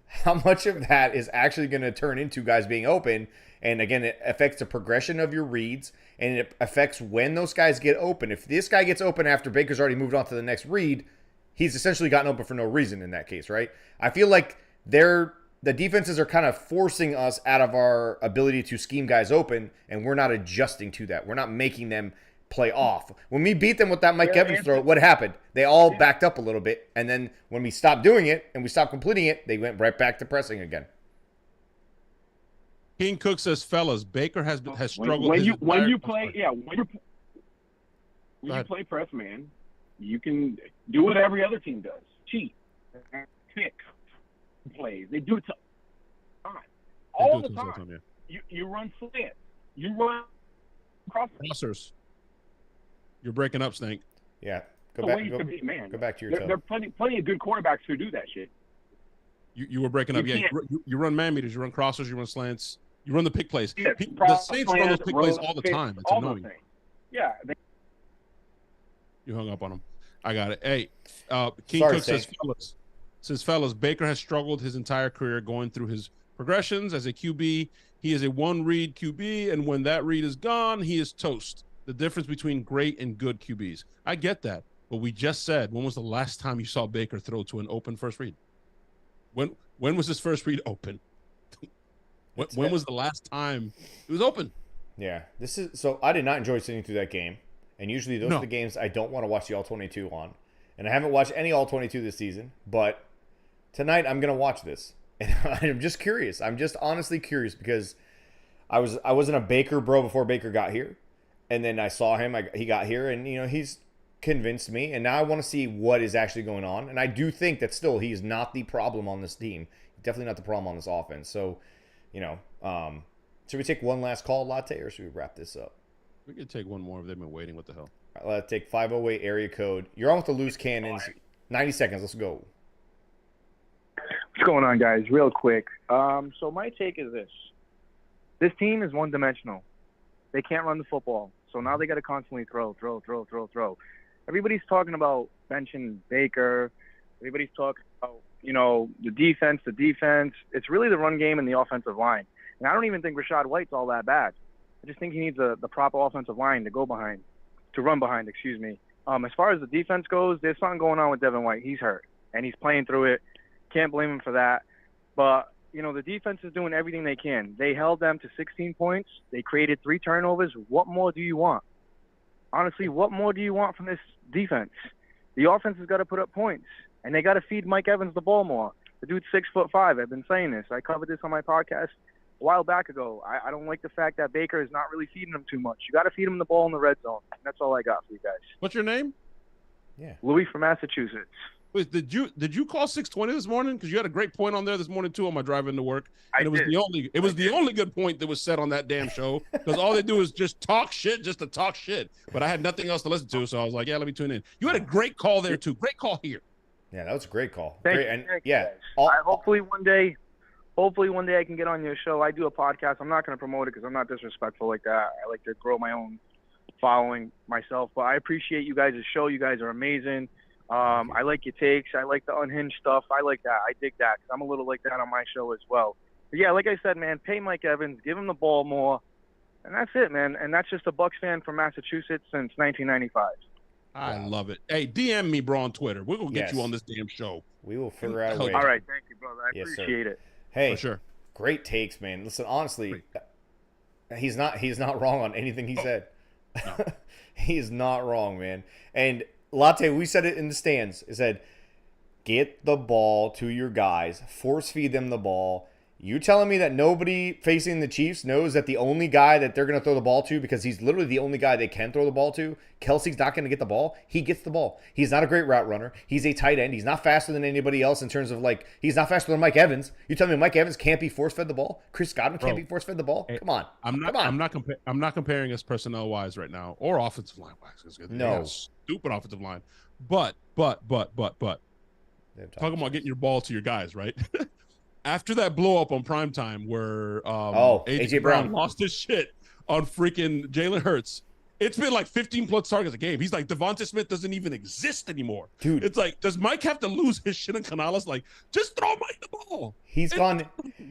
[SPEAKER 1] how much of that is actually going to turn into guys being open? And again, it affects the progression of your reads, and it affects when those guys get open. If this guy gets open after Baker's already moved on to the next read, he's essentially gotten open for no reason in that case, right? I feel like the defenses are kind of forcing us out of our ability to scheme guys open, and we're not adjusting to that. We're not making them play off. When we beat them with that Mike Evans throw, what happened? They all backed up a little bit, and then when we stopped doing it and we stopped completing it, they went right back to pressing again.
[SPEAKER 2] King Cook says, fellas, Baker has struggled.
[SPEAKER 4] When you play press man, you can do what every other team does: cheat, pick plays. They do it all the time. You run slants. You run
[SPEAKER 2] crossers. You're breaking up, Snake.
[SPEAKER 1] Yeah, go back to your
[SPEAKER 4] there are plenty of good quarterbacks who do that shit.
[SPEAKER 2] You were breaking up.
[SPEAKER 4] You
[SPEAKER 2] Yeah,
[SPEAKER 4] can't-
[SPEAKER 2] you run man meters, you run crossers, you run slants, you run the pick plays.
[SPEAKER 4] Yeah,
[SPEAKER 2] The Saints run those pick plays all the
[SPEAKER 4] road,
[SPEAKER 2] time. It's
[SPEAKER 4] all those
[SPEAKER 2] annoying.
[SPEAKER 4] things. Yeah,
[SPEAKER 2] You hung up on him. I got it. Hey, King
[SPEAKER 1] Sorry,
[SPEAKER 2] Cook says,
[SPEAKER 1] Saint.
[SPEAKER 2] fellas, Baker has struggled his entire career going through his progressions as a QB. He is a one-read QB, and when that read is gone, he is toast. The difference between great and good QBs. I get that, but we just said, when was the last time you saw Baker throw to an open first read? When was his first read open? when was the last time it was open?
[SPEAKER 1] Yeah, so I did not enjoy sitting through that game, and usually those
[SPEAKER 2] No.
[SPEAKER 1] are the games I don't want to watch the All-22 on, and I haven't watched any All-22 this season, but tonight I'm gonna watch this, and I'm just curious. I'm just honestly curious because I wasn't a Baker bro before Baker got here, and then I saw him. He got here, and he's convinced me, and now I want to see what is actually going on, and I do think that still he's not the problem on this team. Definitely not the problem on this offense. So, should we take one last call, Latte, or should we wrap this up?
[SPEAKER 2] We could take one more if they've been waiting. What the hell?
[SPEAKER 1] All right, let's take 508 area code. You're on with the loose cannons. 90 seconds. Let's go.
[SPEAKER 5] What's going on, guys? Real quick. So my take is this. This team is one-dimensional. They can't run the football. So now they got to constantly throw. Everybody's talking about benching Baker. Everybody's talking about, the defense. It's really the run game and the offensive line. And I don't even think Rashad White's all that bad. I just think he needs the proper offensive line to run behind, excuse me. As far as the defense goes, there's something going on with Devin White. He's hurt, and he's playing through it. Can't blame him for that. But, the defense is doing everything they can. They held them to 16 points. They created 3 turnovers. What more do you want? Honestly, what more do you want from this defense? The offense has got to put up points, and they got to feed Mike Evans the ball more. The dude's 6'5". I've been saying this. I covered this on my podcast a while back ago. I don't like the fact that Baker is not really feeding him too much. You got to feed him the ball in the red zone. That's all I got for you guys.
[SPEAKER 2] What's your name?
[SPEAKER 1] Yeah.
[SPEAKER 5] Louis from Massachusetts.
[SPEAKER 2] Wait, did you call 620 this morning? Because you had a great point on there this morning too on my drive into work.
[SPEAKER 5] I
[SPEAKER 2] And it was
[SPEAKER 5] did.
[SPEAKER 2] the only good point that was said on that damn show. Because all they do is just talk shit, just to talk shit. But I had nothing else to listen to, so I was like, yeah, let me tune in. You had a great call there too. Great call here.
[SPEAKER 1] Yeah, that was a great call.
[SPEAKER 5] Thank
[SPEAKER 1] Great,
[SPEAKER 5] you,
[SPEAKER 1] and
[SPEAKER 5] thank you,
[SPEAKER 1] yeah,
[SPEAKER 5] guys. Hopefully one day I can get on your show. I do a podcast. I'm not going to promote it because I'm not disrespectful like that. I like to grow my own following myself. But I appreciate you guys' show. You guys are amazing. I like your takes. I like the unhinged stuff. I like that. I dig that because I'm a little like that on my show as well. But yeah, like I said, man, pay Mike Evans, give him the ball more, and that's it, man. And that's just a Bucs fan from Massachusetts since 1995.
[SPEAKER 2] I love it. Hey, DM me, bro, on Twitter. We're gonna get
[SPEAKER 1] Yes.
[SPEAKER 2] you on this damn show.
[SPEAKER 1] we will figure out a way.
[SPEAKER 5] All right, thank you, brother. I
[SPEAKER 1] Yes, sir.
[SPEAKER 5] appreciate it.
[SPEAKER 1] Hey,
[SPEAKER 2] For sure.
[SPEAKER 1] great takes, man. Listen, honestly, he's not wrong on anything he said. He's not wrong, man. And Latte, we said it in the stands. It said, get the ball to your guys, force feed them the ball. You telling me that nobody facing the Chiefs knows that the only guy that they're going to throw the ball to, because he's literally the only guy they can throw the ball to, Kelsey's not going to get the ball? He gets the ball. He's not a great route runner. He's a tight end. He's not faster than anybody else in terms of, he's not faster than Mike Evans. You telling me Mike Evans can't be force-fed the ball? Chris Godwin can't be force-fed the ball? Come on.
[SPEAKER 2] I'm not comparing us personnel wise right now or offensive line wise.
[SPEAKER 1] No.
[SPEAKER 2] Stupid offensive line. But talking about getting your ball to your guys, right? After that blow up on primetime where AJ Brown lost his shit on freaking Jalen Hurts, it's been like 15 plus targets a game. He's like, Devonta Smith doesn't even exist anymore.
[SPEAKER 1] Dude.
[SPEAKER 2] It's like, does Mike have to lose his shit in Canales? Like, just throw Mike the ball.
[SPEAKER 1] He's gone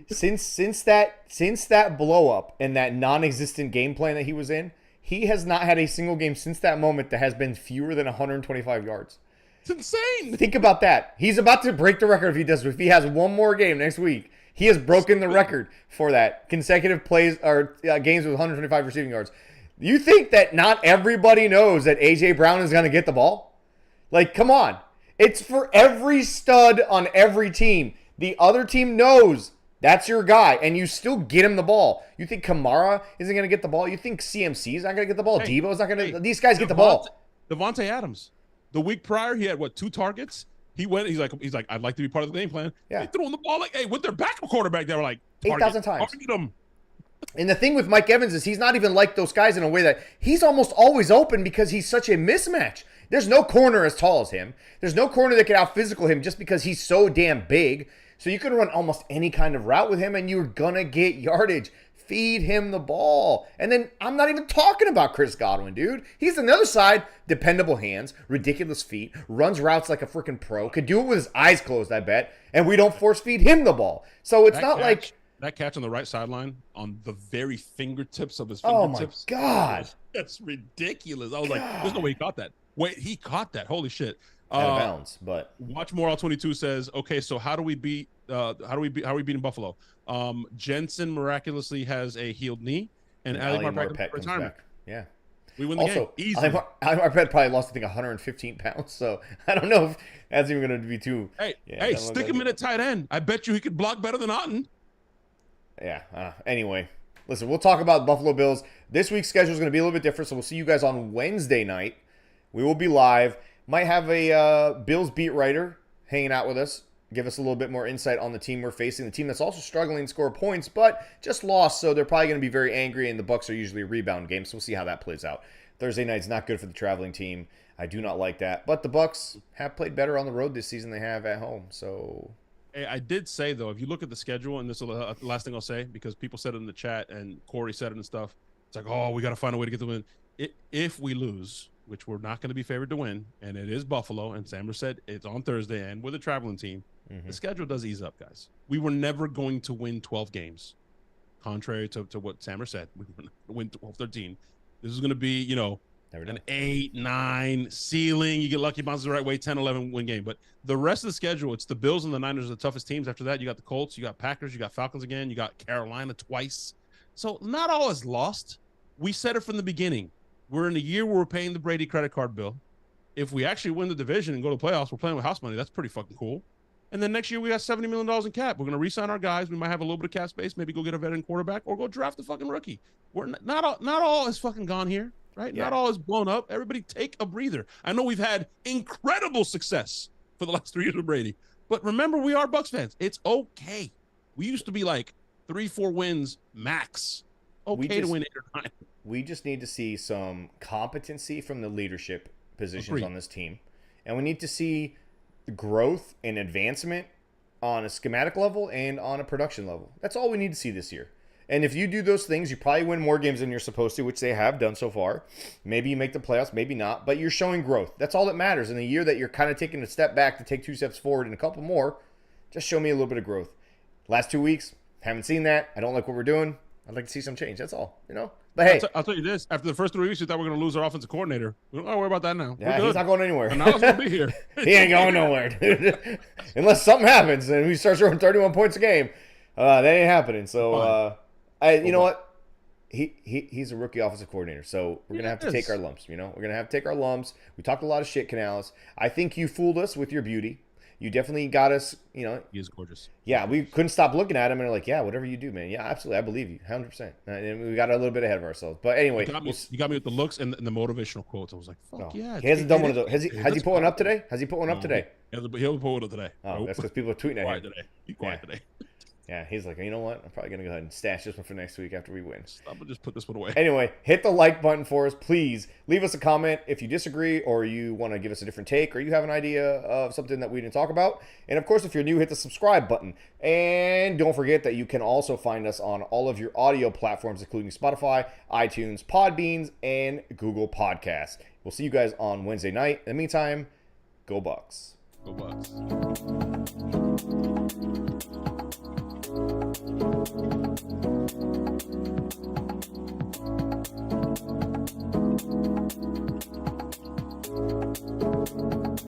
[SPEAKER 1] since that blow up and that non-existent game plan that he was in. He has not had a single game since that moment that has been fewer than 125 yards.
[SPEAKER 2] It's insane.
[SPEAKER 1] Think about that. He's about to break the record if he does. If he has one more game next week, he has broken the record for that consecutive plays or games with 125 receiving yards. You think that not everybody knows that AJ Brown is going to get the ball? Like, come on. It's for every stud on every team. The other team knows that's your guy, and you still get him the ball. You think Kamara isn't going to get the ball? You think CMC is not going to get the ball?
[SPEAKER 2] Hey,
[SPEAKER 1] Debo's not going to. These guys get the ball.
[SPEAKER 2] Devontae Adams. The week prior, he had 2 targets. He's like, I'd like to be part of the game plan.
[SPEAKER 1] Yeah.
[SPEAKER 2] They threw him the ball with their backup quarterback. They were like
[SPEAKER 1] 8,000 times.
[SPEAKER 2] Target him.
[SPEAKER 1] And the thing with Mike Evans is he's not even like those guys in a way that he's almost always open because he's such a mismatch. There's no corner as tall as him. There's no corner that can out-physical him just because he's so damn big. So you can run almost any kind of route with him, and you're going to get yardage. Feed him the ball. And then I'm not even talking about Chris Godwin, dude. He's on the other side. Dependable hands, ridiculous feet, runs routes like a freaking pro, could do it with his eyes closed, I bet. And we don't force feed him the ball. So it's not like...
[SPEAKER 2] That catch on the right sideline on the very fingertips of his
[SPEAKER 1] Oh,
[SPEAKER 2] fingertips.
[SPEAKER 1] my God.
[SPEAKER 2] That's ridiculous. I was like, there's no way he caught that. Wait, he caught that. Holy shit.
[SPEAKER 1] Out of bounds, but...
[SPEAKER 2] Watch More All 22 says, okay, so how are we beating Buffalo? Jensen miraculously has a healed knee, and Ali Marpet
[SPEAKER 1] comes back. Yeah.
[SPEAKER 2] We win the game. Easy.
[SPEAKER 1] Ali Marpet probably lost, I think, 115 pounds, so I don't know if that's even going to be too...
[SPEAKER 2] Hey, stick him in at tight end. I bet you he could block better than Otten.
[SPEAKER 1] Yeah. Anyway, listen, we'll talk about Buffalo Bills. This week's schedule is going to be a little bit different, so we'll see you guys on Wednesday night. We will be live. Might have a Bills beat writer hanging out with us, give us a little bit more insight on the team we're facing, the team that's also struggling to score points, but just lost, so they're probably going to be very angry, and the Bucs are usually a rebound game, so we'll see how that plays out. Thursday night's not good for the traveling team. I do not like that, but the Bucs have played better on the road this season than they have at home, so...
[SPEAKER 2] Hey, I did say, though, if you look at the schedule, and this is the last thing I'll say, because people said it in the chat, and Corey said it and stuff, it's like, oh, we got to find a way to get the win. If we lose, which we're not going to be favored to win, and it is Buffalo, and Sammer said it's on Thursday, and with a traveling team, the schedule does ease up, guys. We were never going to win 12 games, contrary to what Sammer said. We were going to win 12, 13. This is going to be, an 8, 9 ceiling. You get lucky, bounces the right way, 10, 11 win game. But the rest of the schedule, it's the Bills and the Niners are the toughest teams. After that, you got the Colts, you got Packers, you got Falcons again, you got Carolina twice. So not all is lost. We said it from the beginning. We're in a year where we're paying the Brady credit card bill. If we actually win the division and go to the playoffs, we're playing with house money. That's pretty fucking cool. And then next year, we got $70 million in cap. We're going to re-sign our guys. We might have a little bit of cap space, maybe go get a veteran quarterback or go draft the fucking rookie. We're not all is fucking gone here, right? Yeah. Not all is blown up. Everybody take a breather. I know we've had incredible success for the last 3 years with Brady, but remember, we are Bucs fans. It's okay. We used to be like 3-4 wins max. Okay to win 8 or 9.
[SPEAKER 1] We just need to see some competency from the leadership positions on this team. And we need to see growth and advancement on a schematic level and on a production level. That's all we need to see this year. And if you do those things, you probably win more games than you're supposed to, which they have done so far. Maybe you make the playoffs, maybe not. But you're showing growth. That's all that matters. In a year that you're kind of taking a step back to take 2 steps forward and a couple more, just show me a little bit of growth. Last 2 weeks, haven't seen that. I don't like what we're doing. I'd like to see some change. That's all, But hey,
[SPEAKER 2] I'll tell you this: after the first 3 weeks, we thought we were going to lose our offensive coordinator. We don't worry about that now.
[SPEAKER 1] Yeah, he's not going anywhere.
[SPEAKER 2] Now he's going to be here.
[SPEAKER 1] He ain't going nowhere, dude. Unless something happens and we start scoring 31 points a game, that ain't happening. So, you know what? He's a rookie offensive coordinator, so we're gonna have to take our lumps. We're gonna have to take our lumps. We talked a lot of shit, Canales. I think you fooled us with your beauty. You definitely got us,
[SPEAKER 2] He is gorgeous.
[SPEAKER 1] Yeah, we couldn't stop looking at him and we're like, yeah, whatever you do, man. Yeah, absolutely. I believe you, 100%. And we got a little bit ahead of ourselves. But anyway.
[SPEAKER 2] You got me with the looks and the motivational quotes. I was like, fuck yeah.
[SPEAKER 1] He hasn't done one of those. Has he put one up today? Has he put one up today?
[SPEAKER 2] He'll put one up today.
[SPEAKER 1] Oh, that's because people are tweeting at him.
[SPEAKER 2] Be quiet today.
[SPEAKER 1] Yeah, he's like, you know what? I'm probably going to go ahead and stash this one for next week after we win.
[SPEAKER 2] I'm going to just put this one away.
[SPEAKER 1] Anyway, hit the like button for us, please. Leave us a comment if you disagree or you want to give us a different take or you have an idea of something that we didn't talk about. And, of course, if you're new, hit the subscribe button. And don't forget that you can also find us on all of your audio platforms, including Spotify, iTunes, Podbeans, and Google Podcasts. We'll see you guys on Wednesday night. In the meantime, go Bucs.
[SPEAKER 2] Go Bucs.